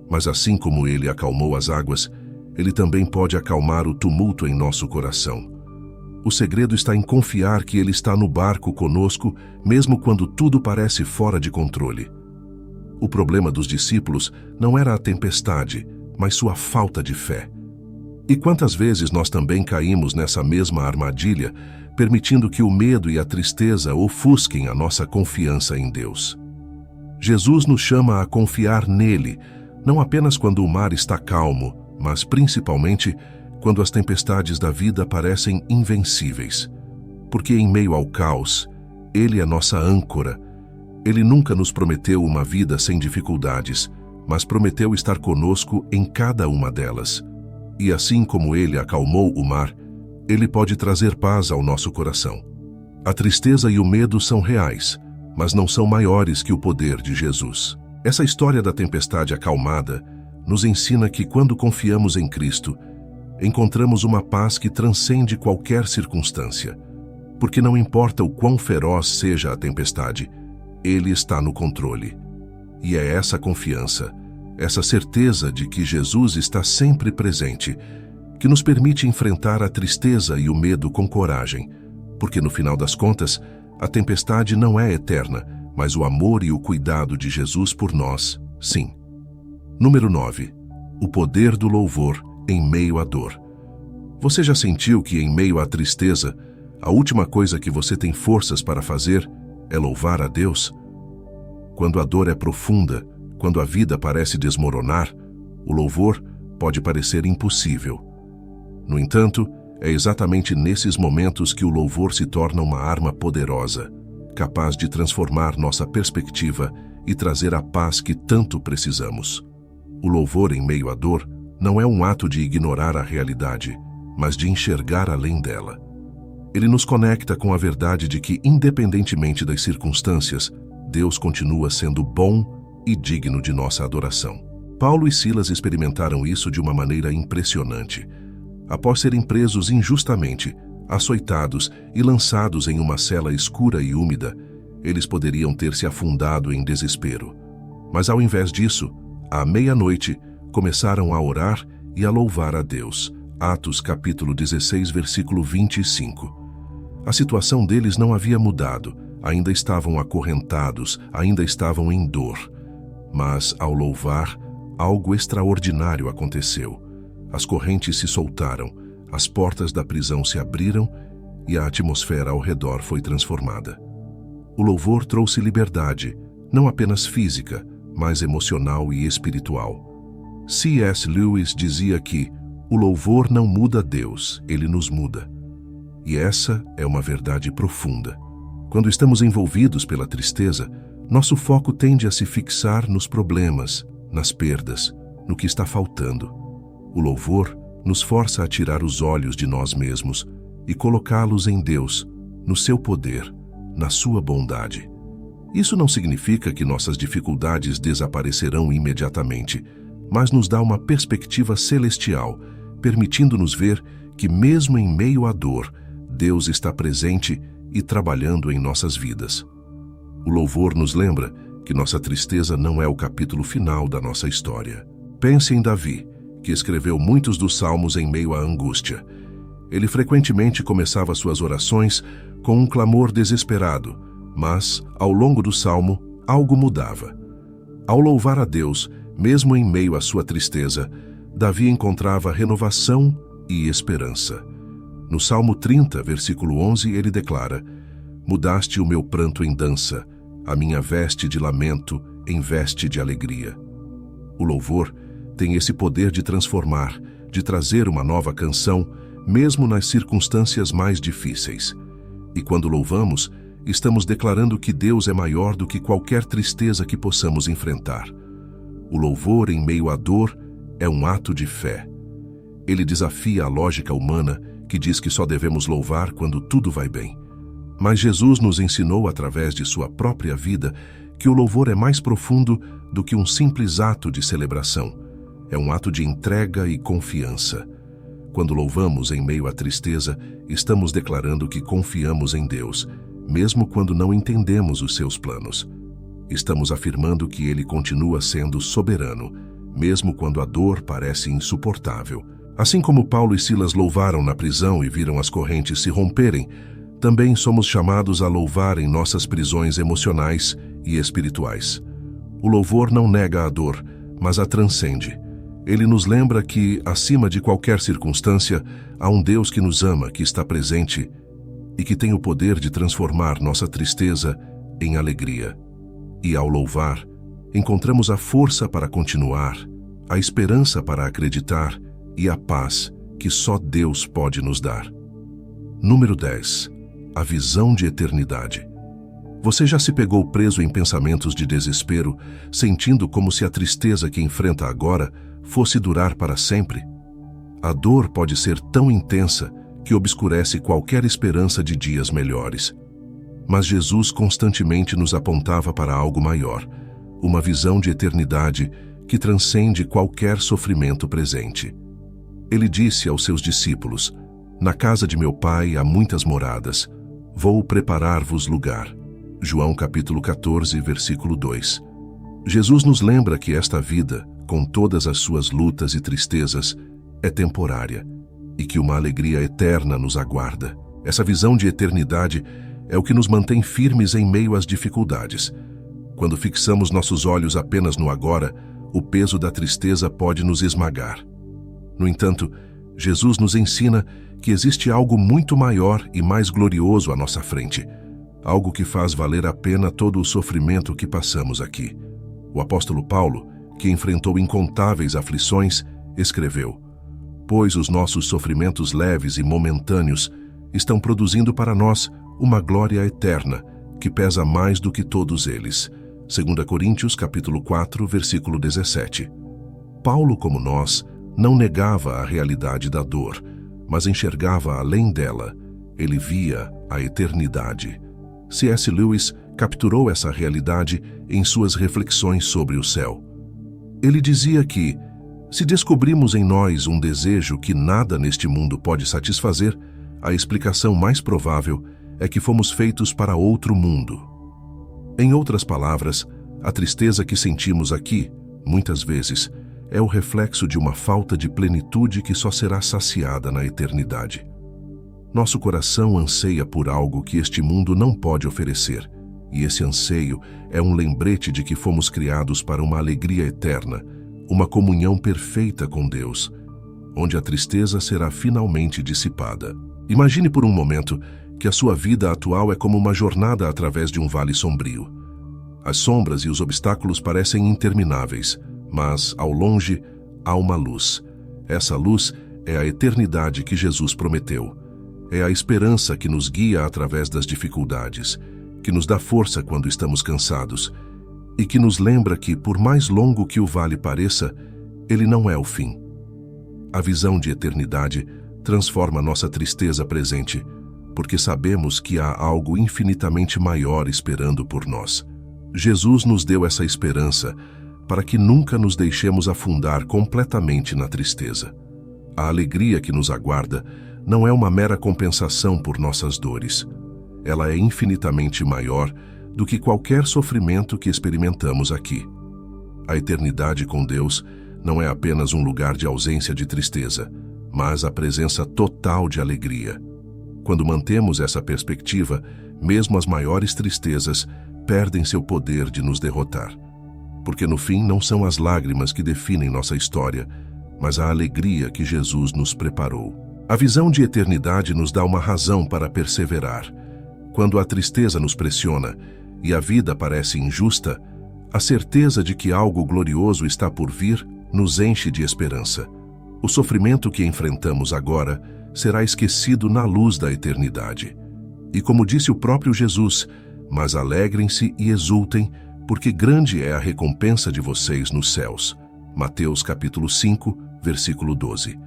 Mas assim como ele acalmou as águas, ele também pode acalmar o tumulto em nosso coração. O segredo está em confiar que ele está no barco conosco, mesmo quando tudo parece fora de controle. O problema dos discípulos não era a tempestade, mas sua falta de fé. E quantas vezes nós também caímos nessa mesma armadilha, permitindo que o medo e a tristeza ofusquem a nossa confiança em Deus. Jesus nos chama a confiar nele, não apenas quando o mar está calmo, mas principalmente quando as tempestades da vida parecem invencíveis. Porque em meio ao caos, ele é nossa âncora. Ele nunca nos prometeu uma vida sem dificuldades, mas prometeu estar conosco em cada uma delas. E assim como ele acalmou o mar, Ele pode trazer paz ao nosso coração. A tristeza e o medo são reais, mas não são maiores que o poder de Jesus. Essa história da tempestade acalmada nos ensina que quando confiamos em Cristo, encontramos uma paz que transcende qualquer circunstância. Porque não importa o quão feroz seja a tempestade, Ele está no controle. E é essa confiança, essa certeza de que Jesus está sempre presente, que nos permite enfrentar a tristeza e o medo com coragem, porque no final das contas, a tempestade não é eterna, mas o amor e o cuidado de Jesus por nós, sim. Número 9. O poder do louvor em meio à dor. Você já sentiu que em meio à tristeza, a última coisa que você tem forças para fazer é louvar a Deus? Quando a dor é profunda, quando a vida parece desmoronar, o louvor pode parecer impossível. No entanto, é exatamente nesses momentos que o louvor se torna uma arma poderosa, capaz de transformar nossa perspectiva e trazer a paz que tanto precisamos. O louvor em meio à dor não é um ato de ignorar a realidade, mas de enxergar além dela. Ele nos conecta com a verdade de que, independentemente das circunstâncias, Deus continua sendo bom e digno de nossa adoração. Paulo e Silas experimentaram isso de uma maneira impressionante. Após serem presos injustamente, açoitados e lançados em uma cela escura e úmida, eles poderiam ter se afundado em desespero. Mas ao invés disso, à meia-noite, começaram a orar e a louvar a Deus. Atos capítulo 16, versículo 25. A situação deles não havia mudado, ainda estavam acorrentados, ainda estavam em dor. Mas, ao louvar, algo extraordinário aconteceu. As correntes se soltaram, as portas da prisão se abriram e a atmosfera ao redor foi transformada. O louvor trouxe liberdade, não apenas física, mas emocional e espiritual. C.S. Lewis dizia que o louvor não muda Deus, ele nos muda. E essa é uma verdade profunda. Quando estamos envolvidos pela tristeza, nosso foco tende a se fixar nos problemas, nas perdas, no que está faltando. O louvor nos força a tirar os olhos de nós mesmos e colocá-los em Deus, no seu poder, na sua bondade. Isso não significa que nossas dificuldades desaparecerão imediatamente, mas nos dá uma perspectiva celestial, permitindo-nos ver que mesmo em meio à dor, Deus está presente e trabalhando em nossas vidas. O louvor nos lembra que nossa tristeza não é o capítulo final da nossa história. Pense em Davi, que escreveu muitos dos salmos em meio à angústia. Ele frequentemente começava suas orações com um clamor desesperado, mas, ao longo do salmo, algo mudava. Ao louvar a Deus, mesmo em meio à sua tristeza, Davi encontrava renovação e esperança. No Salmo 30, versículo 11, ele declara: "Mudaste o meu pranto em dança, a minha veste de lamento em veste de alegria." O louvor tem esse poder de transformar, de trazer uma nova canção, mesmo nas circunstâncias mais difíceis. E quando louvamos, estamos declarando que Deus é maior do que qualquer tristeza que possamos enfrentar. O louvor em meio à dor é um ato de fé. Ele desafia a lógica humana que diz que só devemos louvar quando tudo vai bem. Mas Jesus nos ensinou através de sua própria vida que o louvor é mais profundo do que um simples ato de celebração. É um ato de entrega e confiança. Quando louvamos em meio à tristeza, estamos declarando que confiamos em Deus, mesmo quando não entendemos os seus planos. Estamos afirmando que Ele continua sendo soberano, mesmo quando a dor parece insuportável. Assim como Paulo e Silas louvaram na prisão e viram as correntes se romperem, também somos chamados a louvar em nossas prisões emocionais e espirituais. O louvor não nega a dor, mas a transcende. Ele nos lembra que, acima de qualquer circunstância, há um Deus que nos ama, que está presente e que tem o poder de transformar nossa tristeza em alegria. E ao louvar, encontramos a força para continuar, a esperança para acreditar e a paz que só Deus pode nos dar. Número 10. A visão de eternidade. Você já se pegou preso em pensamentos de desespero, sentindo como se a tristeza que enfrenta agora fosse durar para sempre? A dor pode ser tão intensa que obscurece qualquer esperança de dias melhores. Mas Jesus constantemente nos apontava para algo maior, uma visão de eternidade que transcende qualquer sofrimento presente. Ele disse aos seus discípulos: "Na casa de meu Pai há muitas moradas. Vou preparar-vos lugar." João capítulo 14, versículo 2. Jesus nos lembra que esta vida, com todas as suas lutas e tristezas, é temporária e que uma alegria eterna nos aguarda. Essa visão de eternidade é o que nos mantém firmes em meio às dificuldades. Quando fixamos nossos olhos apenas no agora, o peso da tristeza pode nos esmagar. No entanto, Jesus nos ensina que existe algo muito maior e mais glorioso à nossa frente, algo que faz valer a pena todo o sofrimento que passamos aqui. O apóstolo Paulo, que enfrentou incontáveis aflições, escreveu: "Pois os nossos sofrimentos leves e momentâneos estão produzindo para nós uma glória eterna, que pesa mais do que todos eles." 2 Coríntios capítulo 4, versículo 17. Paulo, como nós, não negava a realidade da dor, mas enxergava além dela. Ele via a eternidade. C.S. Lewis capturou essa realidade em suas reflexões sobre o céu. Ele dizia que, se descobrimos em nós um desejo que nada neste mundo pode satisfazer, a explicação mais provável é que fomos feitos para outro mundo. Em outras palavras, a tristeza que sentimos aqui, muitas vezes, é o reflexo de uma falta de plenitude que só será saciada na eternidade. Nosso coração anseia por algo que este mundo não pode oferecer, e esse anseio é um lembrete de que fomos criados para uma alegria eterna, uma comunhão perfeita com Deus, onde a tristeza será finalmente dissipada. Imagine por um momento que a sua vida atual é como uma jornada através de um vale sombrio. As sombras e os obstáculos parecem intermináveis, mas, ao longe, há uma luz. Essa luz é a eternidade que Jesus prometeu. É a esperança que nos guia através das dificuldades, que nos dá força quando estamos cansados e que nos lembra que, por mais longo que o vale pareça, ele não é o fim. A visão de eternidade transforma nossa tristeza presente, porque sabemos que há algo infinitamente maior esperando por nós. Jesus nos deu essa esperança para que nunca nos deixemos afundar completamente na tristeza. A alegria que nos aguarda não é uma mera compensação por nossas dores. Ela é infinitamente maior do que qualquer sofrimento que experimentamos aqui. A eternidade com Deus não é apenas um lugar de ausência de tristeza, mas a presença total de alegria. Quando mantemos essa perspectiva, mesmo as maiores tristezas perdem seu poder de nos derrotar. Porque no fim não são as lágrimas que definem nossa história, mas a alegria que Jesus nos preparou. A visão de eternidade nos dá uma razão para perseverar. Quando a tristeza nos pressiona e a vida parece injusta, a certeza de que algo glorioso está por vir nos enche de esperança. O sofrimento que enfrentamos agora será esquecido na luz da eternidade. E como disse o próprio Jesus, mas alegrem-se e exultem, porque grande é a recompensa de vocês nos céus. Mateus capítulo 5, versículo 12.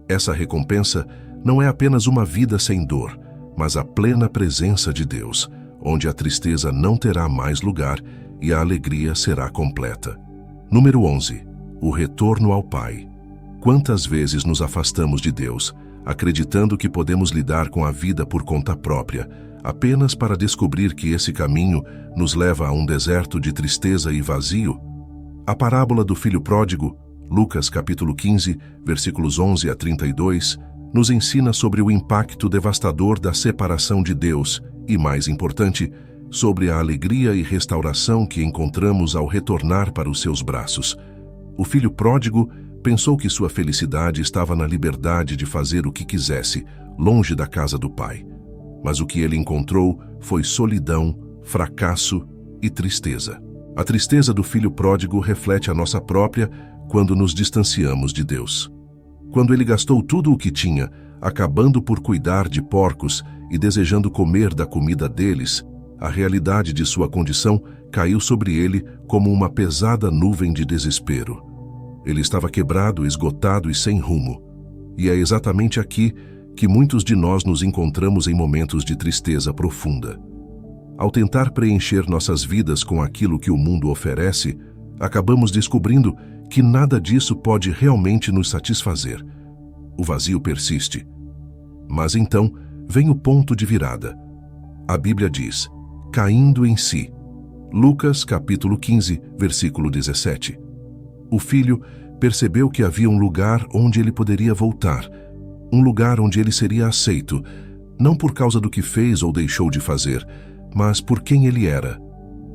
Essa recompensa não é apenas uma vida sem dor, mas a plena presença de Deus, onde a tristeza não terá mais lugar e a alegria será completa. Número 11. O retorno ao Pai. Quantas vezes nos afastamos de Deus, acreditando que podemos lidar com a vida por conta própria, apenas para descobrir que esse caminho nos leva a um deserto de tristeza e vazio? A parábola do filho pródigo, Lucas capítulo 15, versículos 11 a 32, nos ensina sobre o impacto devastador da separação de Deus e, mais importante, sobre a alegria e restauração que encontramos ao retornar para os seus braços. O filho pródigo pensou que sua felicidade estava na liberdade de fazer o que quisesse, longe da casa do pai. Mas o que ele encontrou foi solidão, fracasso e tristeza. A tristeza do filho pródigo reflete a nossa própria quando nos distanciamos de Deus. Quando ele gastou tudo o que tinha, acabando por cuidar de porcos e desejando comer da comida deles, a realidade de sua condição caiu sobre ele como uma pesada nuvem de desespero. Ele estava quebrado, esgotado e sem rumo. E é exatamente aqui que muitos de nós nos encontramos em momentos de tristeza profunda. Ao tentar preencher nossas vidas com aquilo que o mundo oferece, acabamos descobrindo que nada disso pode realmente nos satisfazer. O vazio persiste. Mas então vem o ponto de virada. A Bíblia diz, caindo em si. Lucas capítulo 15, versículo 17. O filho percebeu que havia um lugar onde ele poderia voltar, um lugar onde ele seria aceito, não por causa do que fez ou deixou de fazer, mas por quem ele era,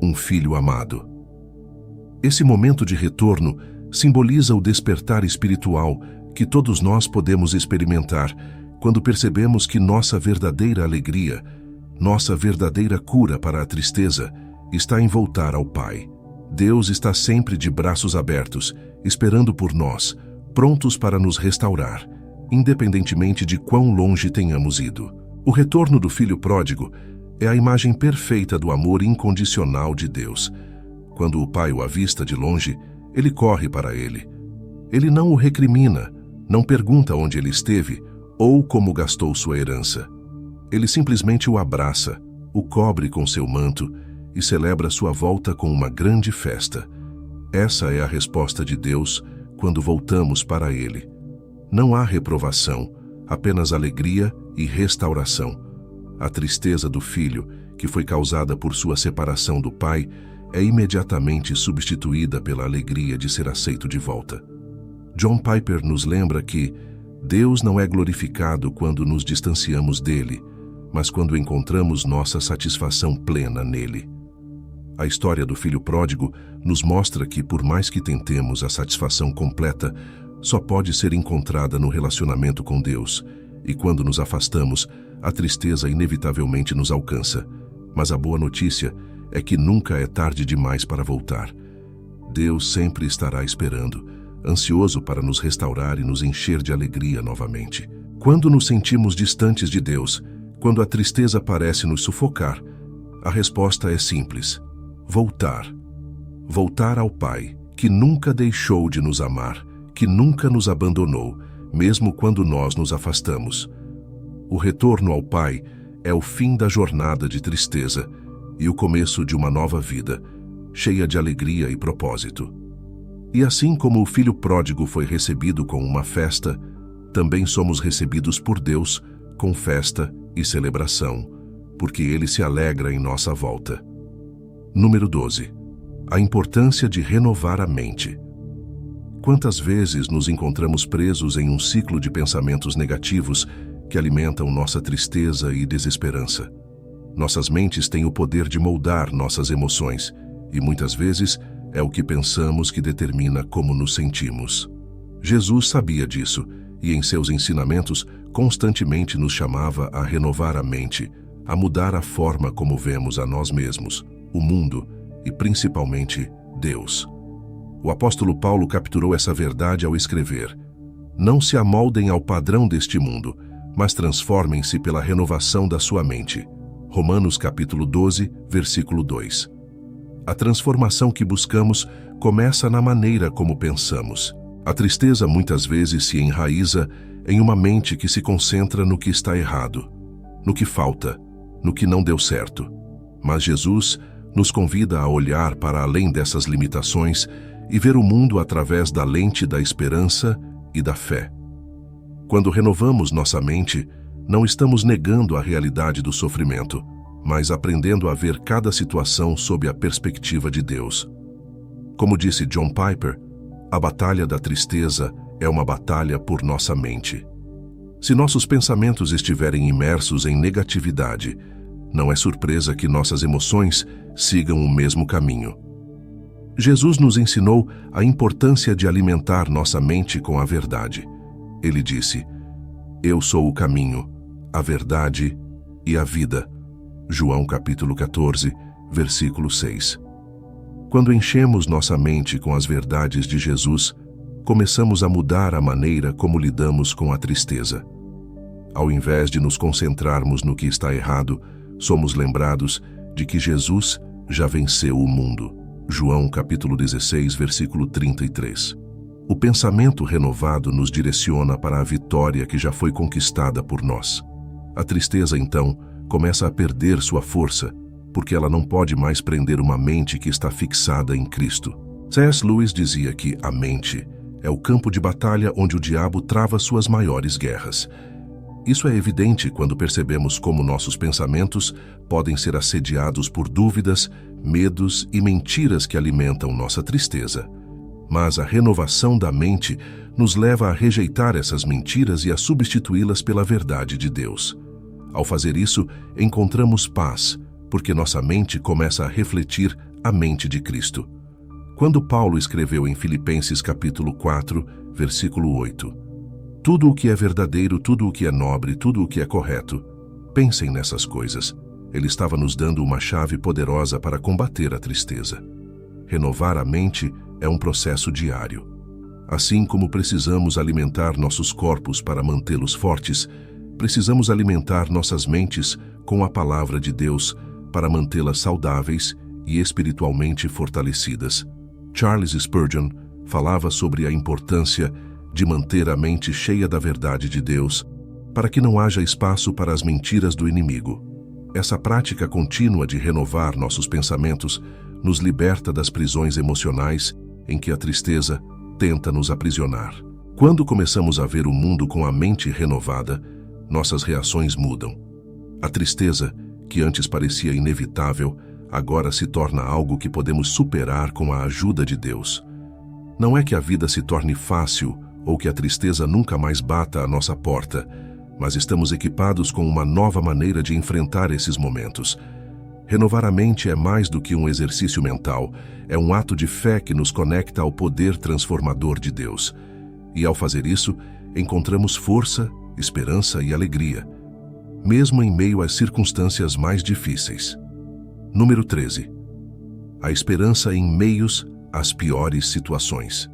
um filho amado. Esse momento de retorno simboliza o despertar espiritual que todos nós podemos experimentar quando percebemos que nossa verdadeira alegria, nossa verdadeira cura para a tristeza, está em voltar ao Pai. Deus está sempre de braços abertos, esperando por nós, prontos para nos restaurar, independentemente de quão longe tenhamos ido. O retorno do filho pródigo é a imagem perfeita do amor incondicional de Deus. Quando o pai o avista de longe, ele corre para ele. Ele não o recrimina, não pergunta onde ele esteve ou como gastou sua herança. Ele simplesmente o abraça, o cobre com seu manto e celebra sua volta com uma grande festa. Essa é a resposta de Deus quando voltamos para Ele. Não há reprovação, apenas alegria e restauração. A tristeza do filho, que foi causada por sua separação do pai, é imediatamente substituída pela alegria de ser aceito de volta. John Piper nos lembra que Deus não é glorificado quando nos distanciamos dele, mas quando encontramos nossa satisfação plena nele. A história do filho pródigo nos mostra que, por mais que tentemos, a satisfação completa só pode ser encontrada no relacionamento com Deus, e quando nos afastamos, a tristeza inevitavelmente nos alcança. Mas a boa notícia é que nunca é tarde demais para voltar. Deus sempre estará esperando, ansioso para nos restaurar e nos encher de alegria novamente. Quando nos sentimos distantes de Deus, quando a tristeza parece nos sufocar, a resposta é simples: voltar. Voltar ao Pai, que nunca deixou de nos amar, que nunca nos abandonou, mesmo quando nós nos afastamos. O retorno ao Pai é o fim da jornada de tristeza e o começo de uma nova vida, cheia de alegria e propósito. E assim como o filho pródigo foi recebido com uma festa, também somos recebidos por Deus com festa e celebração, porque Ele se alegra em nossa volta. Número 12. A importância de renovar a mente. Quantas vezes nos encontramos presos em um ciclo de pensamentos negativos que alimentam nossa tristeza e desesperança? Nossas mentes têm o poder de moldar nossas emoções, e muitas vezes é o que pensamos que determina como nos sentimos. Jesus sabia disso, e em seus ensinamentos constantemente nos chamava a renovar a mente, a mudar a forma como vemos a nós mesmos, o mundo e principalmente Deus. O apóstolo Paulo capturou essa verdade ao escrever: não se amoldem ao padrão deste mundo, mas transformem-se pela renovação da sua mente. Romanos capítulo 12, versículo 2. A transformação que buscamos começa na maneira como pensamos. A tristeza muitas vezes se enraiza em uma mente que se concentra no que está errado, no que falta, no que não deu certo. Mas Jesus nos convida a olhar para além dessas limitações e ver o mundo através da lente da esperança e da fé. Quando renovamos nossa mente, não estamos negando a realidade do sofrimento, mas aprendendo a ver cada situação sob a perspectiva de Deus. Como disse John Piper, a batalha da tristeza é uma batalha por nossa mente. Se nossos pensamentos estiverem imersos em negatividade, não é surpresa que nossas emoções sigam o mesmo caminho. Jesus nos ensinou a importância de alimentar nossa mente com a verdade. Ele disse: eu sou o caminho, a verdade e a vida. João capítulo 14, versículo 6. Quando enchemos nossa mente com as verdades de Jesus, começamos a mudar a maneira como lidamos com a tristeza. Ao invés de nos concentrarmos no que está errado, somos lembrados de que Jesus já venceu o mundo. João capítulo 16, versículo 33. O pensamento renovado nos direciona para a vitória que já foi conquistada por nós. A tristeza, então, começa a perder sua força, porque ela não pode mais prender uma mente que está fixada em Cristo. C.S. Lewis dizia que a mente é o campo de batalha onde o diabo trava suas maiores guerras. Isso é evidente quando percebemos como nossos pensamentos podem ser assediados por dúvidas, medos e mentiras que alimentam nossa tristeza. Mas a renovação da mente nos leva a rejeitar essas mentiras e a substituí-las pela verdade de Deus. Ao fazer isso, encontramos paz, porque nossa mente começa a refletir a mente de Cristo. Quando Paulo escreveu em Filipenses capítulo 4, versículo 8, tudo o que é verdadeiro, tudo o que é nobre, tudo o que é correto, pensem nessas coisas. Ele estava nos dando uma chave poderosa para combater a tristeza. Renovar a mente é um processo diário. Assim como precisamos alimentar nossos corpos para mantê-los fortes, precisamos alimentar nossas mentes com a palavra de Deus para mantê-las saudáveis e espiritualmente fortalecidas. Charles Spurgeon falava sobre a importância de manter a mente cheia da verdade de Deus, para que não haja espaço para as mentiras do inimigo. Essa prática contínua de renovar nossos pensamentos nos liberta das prisões emocionais em que a tristeza tenta nos aprisionar. Quando começamos a ver o mundo com a mente renovada, nossas reações mudam. A tristeza, que antes parecia inevitável, agora se torna algo que podemos superar com a ajuda de Deus. Não é que a vida se torne fácil ou que a tristeza nunca mais bata à nossa porta, mas estamos equipados com uma nova maneira de enfrentar esses momentos. Renovar a mente é mais do que um exercício mental, é um ato de fé que nos conecta ao poder transformador de Deus. E ao fazer isso, encontramos força, esperança e alegria, mesmo em meio às circunstâncias mais difíceis. Número 13. A esperança em meios às piores situações.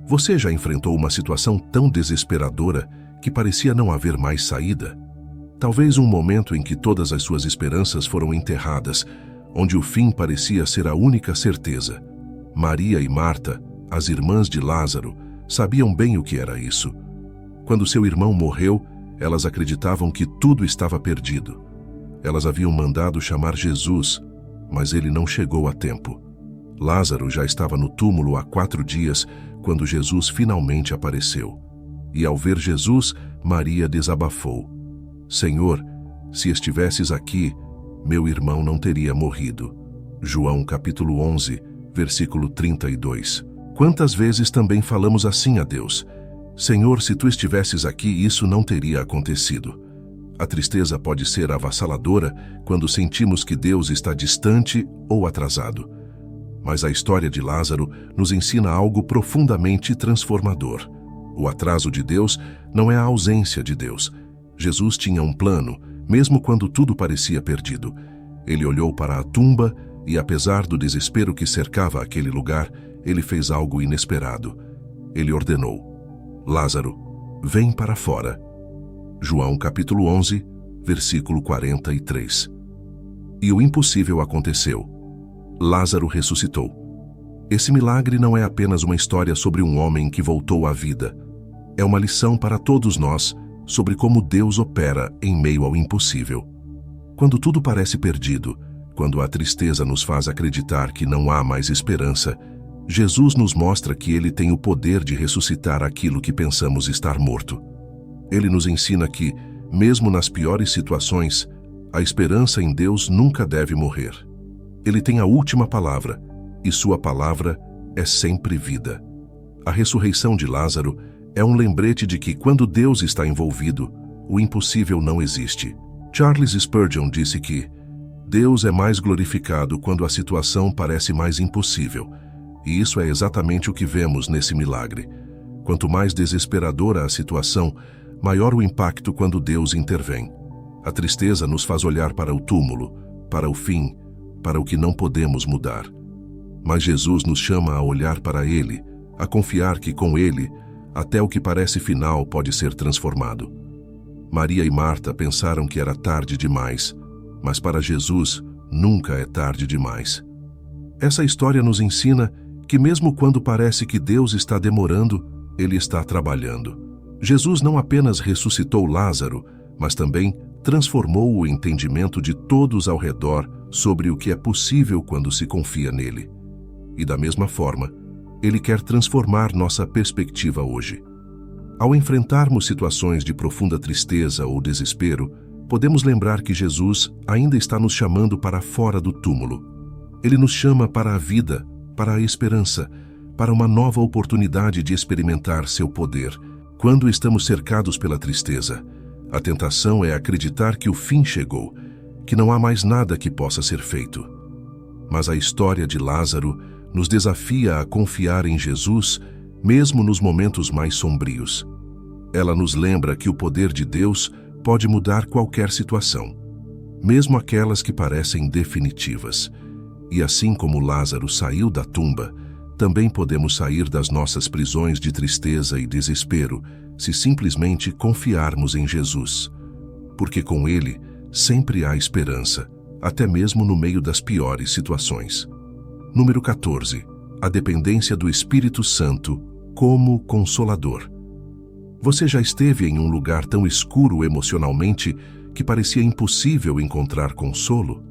Você já enfrentou uma situação tão desesperadora que parecia não haver mais saída? Talvez um momento em que todas as suas esperanças foram enterradas, onde o fim parecia ser a única certeza. Maria e Marta, as irmãs de Lázaro, sabiam bem o que era isso. Quando seu irmão morreu, elas acreditavam que tudo estava perdido. Elas haviam mandado chamar Jesus, mas ele não chegou a tempo. Lázaro já estava no túmulo há 4 dias, quando Jesus finalmente apareceu. E ao ver Jesus, Maria desabafou: Senhor, se estivesses aqui, meu irmão não teria morrido. João capítulo 11, versículo 32. Quantas vezes também falamos assim a Deus: Senhor, se tu estivesses aqui, isso não teria acontecido. A tristeza pode ser avassaladora quando sentimos que Deus está distante ou atrasado. Mas a história de Lázaro nos ensina algo profundamente transformador. O atraso de Deus não é a ausência de Deus. Jesus tinha um plano, mesmo quando tudo parecia perdido. Ele olhou para a tumba e, apesar do desespero que cercava aquele lugar, ele fez algo inesperado. Ele ordenou: Lázaro, vem para fora. João capítulo 11, versículo 43. E o impossível aconteceu. Lázaro ressuscitou. Esse milagre não é apenas uma história sobre um homem que voltou à vida. É uma lição para todos nós sobre como Deus opera em meio ao impossível. Quando tudo parece perdido, quando a tristeza nos faz acreditar que não há mais esperança, Jesus nos mostra que Ele tem o poder de ressuscitar aquilo que pensamos estar morto. Ele nos ensina que, mesmo nas piores situações, a esperança em Deus nunca deve morrer. Ele tem a última palavra, e sua palavra é sempre vida. A ressurreição de Lázaro é um lembrete de que, quando Deus está envolvido, o impossível não existe. Charles Spurgeon disse que Deus é mais glorificado quando a situação parece mais impossível, e isso é exatamente o que vemos nesse milagre. Quanto mais desesperadora a situação, maior o impacto quando Deus intervém. A tristeza nos faz olhar para o túmulo, para o fim, para o que não podemos mudar. Mas Jesus nos chama a olhar para Ele, a confiar que com Ele, até o que parece final pode ser transformado. Maria e Marta pensaram que era tarde demais, mas para Jesus nunca é tarde demais. Essa história nos ensina que mesmo quando parece que Deus está demorando, Ele está trabalhando. Jesus não apenas ressuscitou Lázaro, mas também transformou o entendimento de todos ao redor sobre o que é possível quando se confia nele. E da mesma forma, Ele quer transformar nossa perspectiva hoje. Ao enfrentarmos situações de profunda tristeza ou desespero, podemos lembrar que Jesus ainda está nos chamando para fora do túmulo. Ele nos chama para a vida, para a esperança, para uma nova oportunidade de experimentar seu poder. Quando estamos cercados pela tristeza, a tentação é acreditar que o fim chegou, que não há mais nada que possa ser feito. Mas a história de Lázaro nos desafia a confiar em Jesus, mesmo nos momentos mais sombrios. Ela nos lembra que o poder de Deus pode mudar qualquer situação, mesmo aquelas que parecem definitivas. E assim como Lázaro saiu da tumba, também podemos sair das nossas prisões de tristeza e desespero se simplesmente confiarmos em Jesus. Porque com Ele sempre há esperança, até mesmo no meio das piores situações. Número 14. A dependência do Espírito Santo como Consolador. Você já esteve em um lugar tão escuro emocionalmente que parecia impossível encontrar consolo?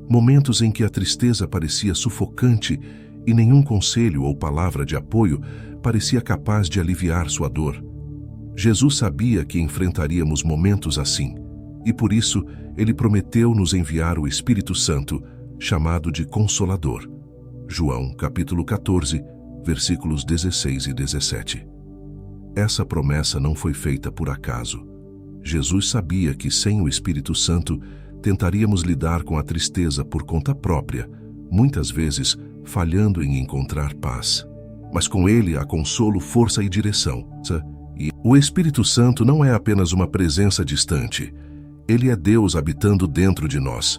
Momentos em que a tristeza parecia sufocante e nenhum conselho ou palavra de apoio parecia capaz de aliviar sua dor. Jesus sabia que enfrentaríamos momentos assim, e por isso Ele prometeu nos enviar o Espírito Santo, chamado de Consolador. João, capítulo 14, versículos 16 e 17. Essa promessa não foi feita por acaso. Jesus sabia que sem o Espírito Santo tentaríamos lidar com a tristeza por conta própria, muitas vezes falhando em encontrar paz. Mas com Ele há consolo, força e direção. E o Espírito Santo não é apenas uma presença distante. Ele é Deus habitando dentro de nós.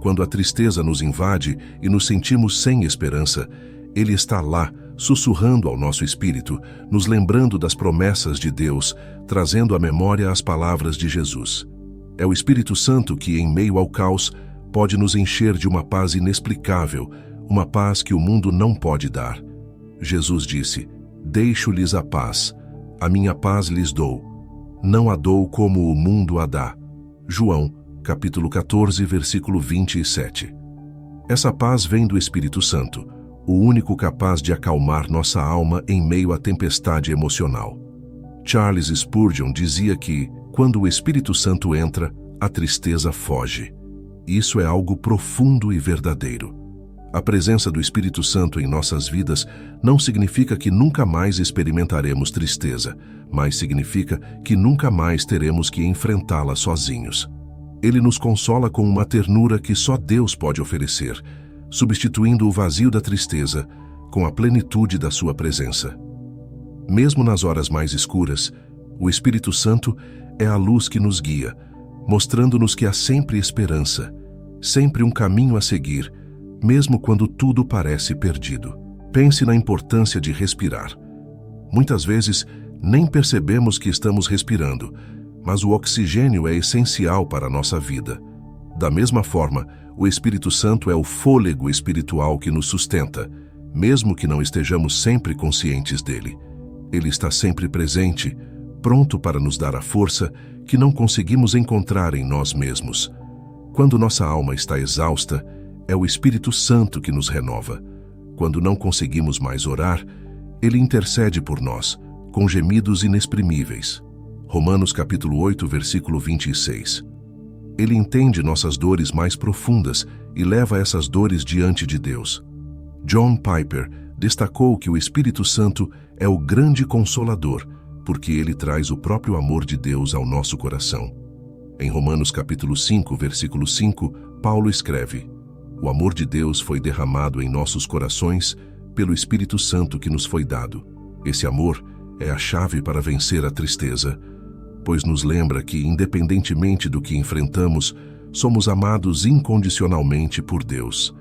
Quando a tristeza nos invade e nos sentimos sem esperança, Ele está lá, sussurrando ao nosso espírito, nos lembrando das promessas de Deus, trazendo à memória as palavras de Jesus. É o Espírito Santo que, em meio ao caos, pode nos encher de uma paz inexplicável, uma paz que o mundo não pode dar. Jesus disse: "Deixo-lhes a paz, a minha paz lhes dou. Não a dou como o mundo a dá." João, capítulo 14, versículo 27. Essa paz vem do Espírito Santo, o único capaz de acalmar nossa alma em meio à tempestade emocional. Charles Spurgeon dizia que, quando o Espírito Santo entra, a tristeza foge. Isso é algo profundo e verdadeiro. A presença do Espírito Santo em nossas vidas não significa que nunca mais experimentaremos tristeza, mas significa que nunca mais teremos que enfrentá-la sozinhos. Ele nos consola com uma ternura que só Deus pode oferecer, substituindo o vazio da tristeza com a plenitude da sua presença. Mesmo nas horas mais escuras, o Espírito Santo é a luz que nos guia, mostrando-nos que há sempre esperança, sempre um caminho a seguir, mesmo quando tudo parece perdido. Pense na importância de respirar. Muitas vezes, nem percebemos que estamos respirando, mas o oxigênio é essencial para a nossa vida. Da mesma forma, o Espírito Santo é o fôlego espiritual que nos sustenta, mesmo que não estejamos sempre conscientes dele. Ele está sempre presente, pronto para nos dar a força que não conseguimos encontrar em nós mesmos. Quando nossa alma está exausta, é o Espírito Santo que nos renova. Quando não conseguimos mais orar, ele intercede por nós, com gemidos inexprimíveis. Romanos capítulo 8, versículo 26. Ele entende nossas dores mais profundas e leva essas dores diante de Deus. John Piper destacou que o Espírito Santo é o grande consolador, porque ele traz o próprio amor de Deus ao nosso coração. Em Romanos capítulo 5, versículo 5, Paulo escreve: "O amor de Deus foi derramado em nossos corações pelo Espírito Santo que nos foi dado." Esse amor é a chave para vencer a tristeza, pois nos lembra que, independentemente do que enfrentamos, somos amados incondicionalmente por Deus.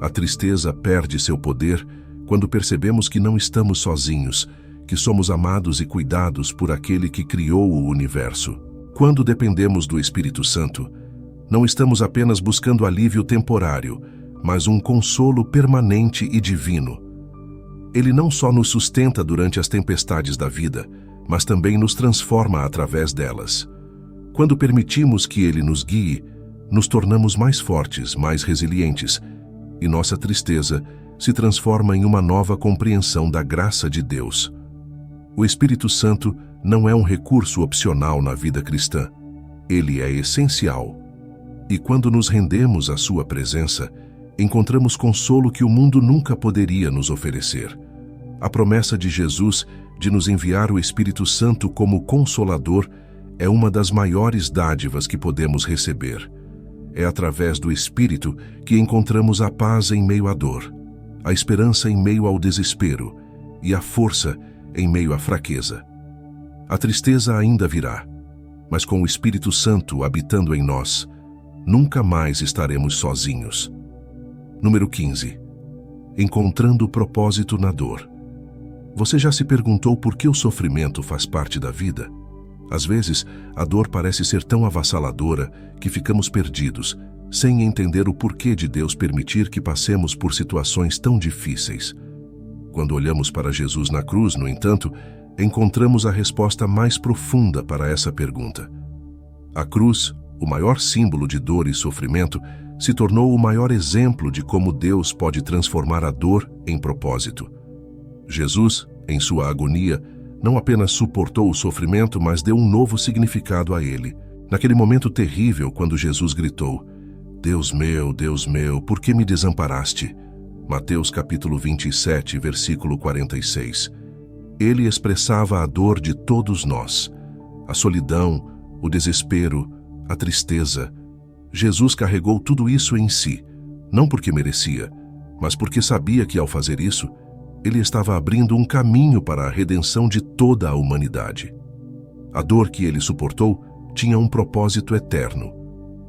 A tristeza perde seu poder quando percebemos que não estamos sozinhos, que somos amados e cuidados por aquele que criou o universo. Quando dependemos do Espírito Santo, não estamos apenas buscando alívio temporário, mas um consolo permanente e divino. Ele não só nos sustenta durante as tempestades da vida, mas também nos transforma através delas. Quando permitimos que Ele nos guie, nos tornamos mais fortes, mais resilientes, e nossa tristeza se transforma em uma nova compreensão da graça de Deus. O Espírito Santo não é um recurso opcional na vida cristã. Ele é essencial. E quando nos rendemos à sua presença, encontramos consolo que o mundo nunca poderia nos oferecer. A promessa de Jesus de nos enviar o Espírito Santo como Consolador é uma das maiores dádivas que podemos receber. É através do Espírito que encontramos a paz em meio à dor, a esperança em meio ao desespero e a força em meio à fraqueza. A tristeza ainda virá, mas com o Espírito Santo habitando em nós, nunca mais estaremos sozinhos. Número 15. Encontrando o propósito na dor. Você já se perguntou por que o sofrimento faz parte da vida? Às vezes, a dor parece ser tão avassaladora que ficamos perdidos, sem entender o porquê de Deus permitir que passemos por situações tão difíceis. Quando olhamos para Jesus na cruz, no entanto, encontramos a resposta mais profunda para essa pergunta. A cruz, o maior símbolo de dor e sofrimento, se tornou o maior exemplo de como Deus pode transformar a dor em propósito. Jesus, em sua agonia, não apenas suportou o sofrimento, mas deu um novo significado a ele. Naquele momento terrível, quando Jesus gritou: Deus meu, por que me desamparaste? Mateus capítulo 27, versículo 46. Ele expressava a dor de todos nós, a solidão, o desespero, a tristeza. Jesus carregou tudo isso em si, não porque merecia, mas porque sabia que ao fazer isso, ele estava abrindo um caminho para a redenção de toda a humanidade. A dor que ele suportou tinha um propósito eterno,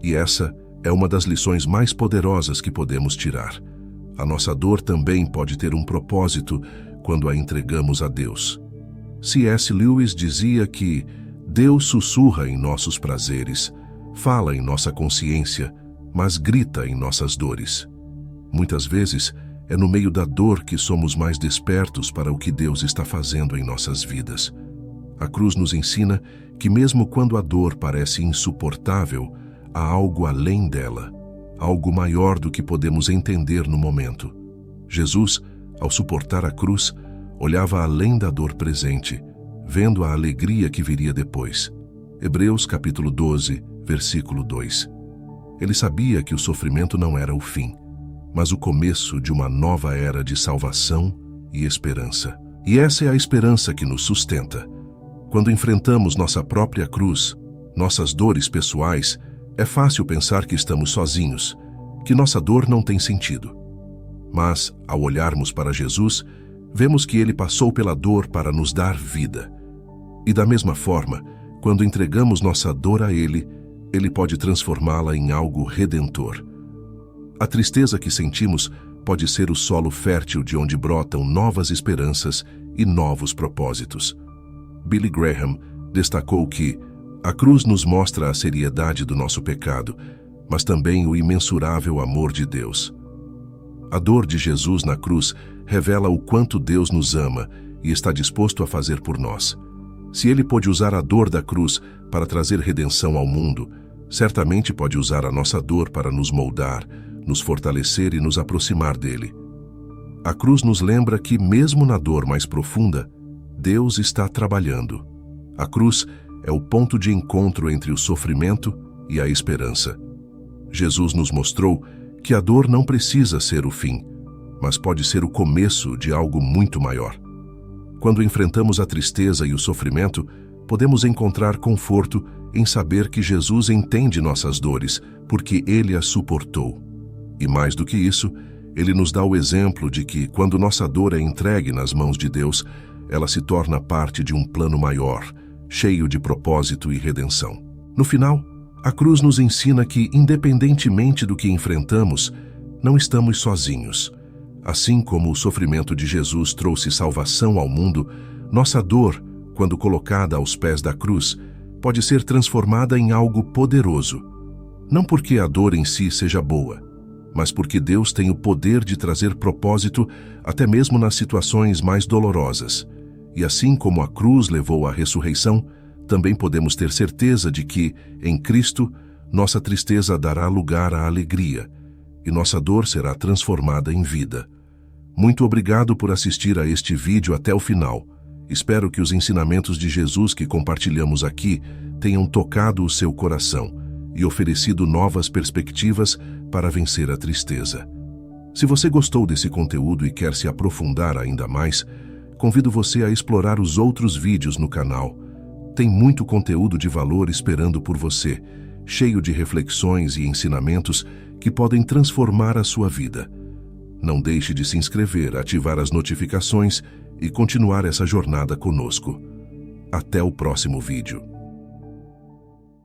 e essa é uma das lições mais poderosas que podemos tirar. A nossa dor também pode ter um propósito quando a entregamos a Deus. C.S. Lewis dizia que Deus sussurra em nossos prazeres, fala em nossa consciência, mas grita em nossas dores. Muitas vezes, é no meio da dor que somos mais despertos para o que Deus está fazendo em nossas vidas. A cruz nos ensina que mesmo quando a dor parece insuportável, há algo além dela, algo maior do que podemos entender no momento. Jesus, ao suportar a cruz, olhava além da dor presente, vendo a alegria que viria depois. Hebreus capítulo 12, versículo 2. Ele sabia que o sofrimento não era o fim, mas o começo de uma nova era de salvação e esperança. E essa é a esperança que nos sustenta. Quando enfrentamos nossa própria cruz, nossas dores pessoais, é fácil pensar que estamos sozinhos, que nossa dor não tem sentido. Mas, ao olharmos para Jesus, vemos que ele passou pela dor para nos dar vida. E da mesma forma, quando entregamos nossa dor a ele, ele pode transformá-la em algo redentor. A tristeza que sentimos pode ser o solo fértil de onde brotam novas esperanças e novos propósitos. Billy Graham destacou que a cruz nos mostra a seriedade do nosso pecado, mas também o imensurável amor de Deus. A dor de Jesus na cruz revela o quanto Deus nos ama e está disposto a fazer por nós. Se ele pôde usar a dor da cruz para trazer redenção ao mundo, certamente pode usar a nossa dor para nos moldar, nos fortalecer e nos aproximar dele. A cruz nos lembra que, mesmo na dor mais profunda, Deus está trabalhando. A cruz é o ponto de encontro entre o sofrimento e a esperança. Jesus nos mostrou que a dor não precisa ser o fim, mas pode ser o começo de algo muito maior. Quando enfrentamos a tristeza e o sofrimento, podemos encontrar conforto em saber que Jesus entende nossas dores, porque ele as suportou. E mais do que isso, ele nos dá o exemplo de que, quando nossa dor é entregue nas mãos de Deus, ela se torna parte de um plano maior, cheio de propósito e redenção. No final, a cruz nos ensina que, independentemente do que enfrentamos, não estamos sozinhos. Assim como o sofrimento de Jesus trouxe salvação ao mundo, nossa dor, quando colocada aos pés da cruz, pode ser transformada em algo poderoso. Não porque a dor em si seja boa, mas porque Deus tem o poder de trazer propósito até mesmo nas situações mais dolorosas. E assim como a cruz levou à ressurreição, também podemos ter certeza de que, em Cristo, nossa tristeza dará lugar à alegria e nossa dor será transformada em vida. Muito obrigado por assistir a este vídeo até o final. Espero que os ensinamentos de Jesus que compartilhamos aqui tenham tocado o seu coração e oferecido novas perspectivas para vencer a tristeza. Se você gostou desse conteúdo e quer se aprofundar ainda mais, convido você a explorar os outros vídeos no canal. Tem muito conteúdo de valor esperando por você, cheio de reflexões e ensinamentos que podem transformar a sua vida. Não deixe de se inscrever, ativar as notificações e continuar essa jornada conosco. Até o próximo vídeo.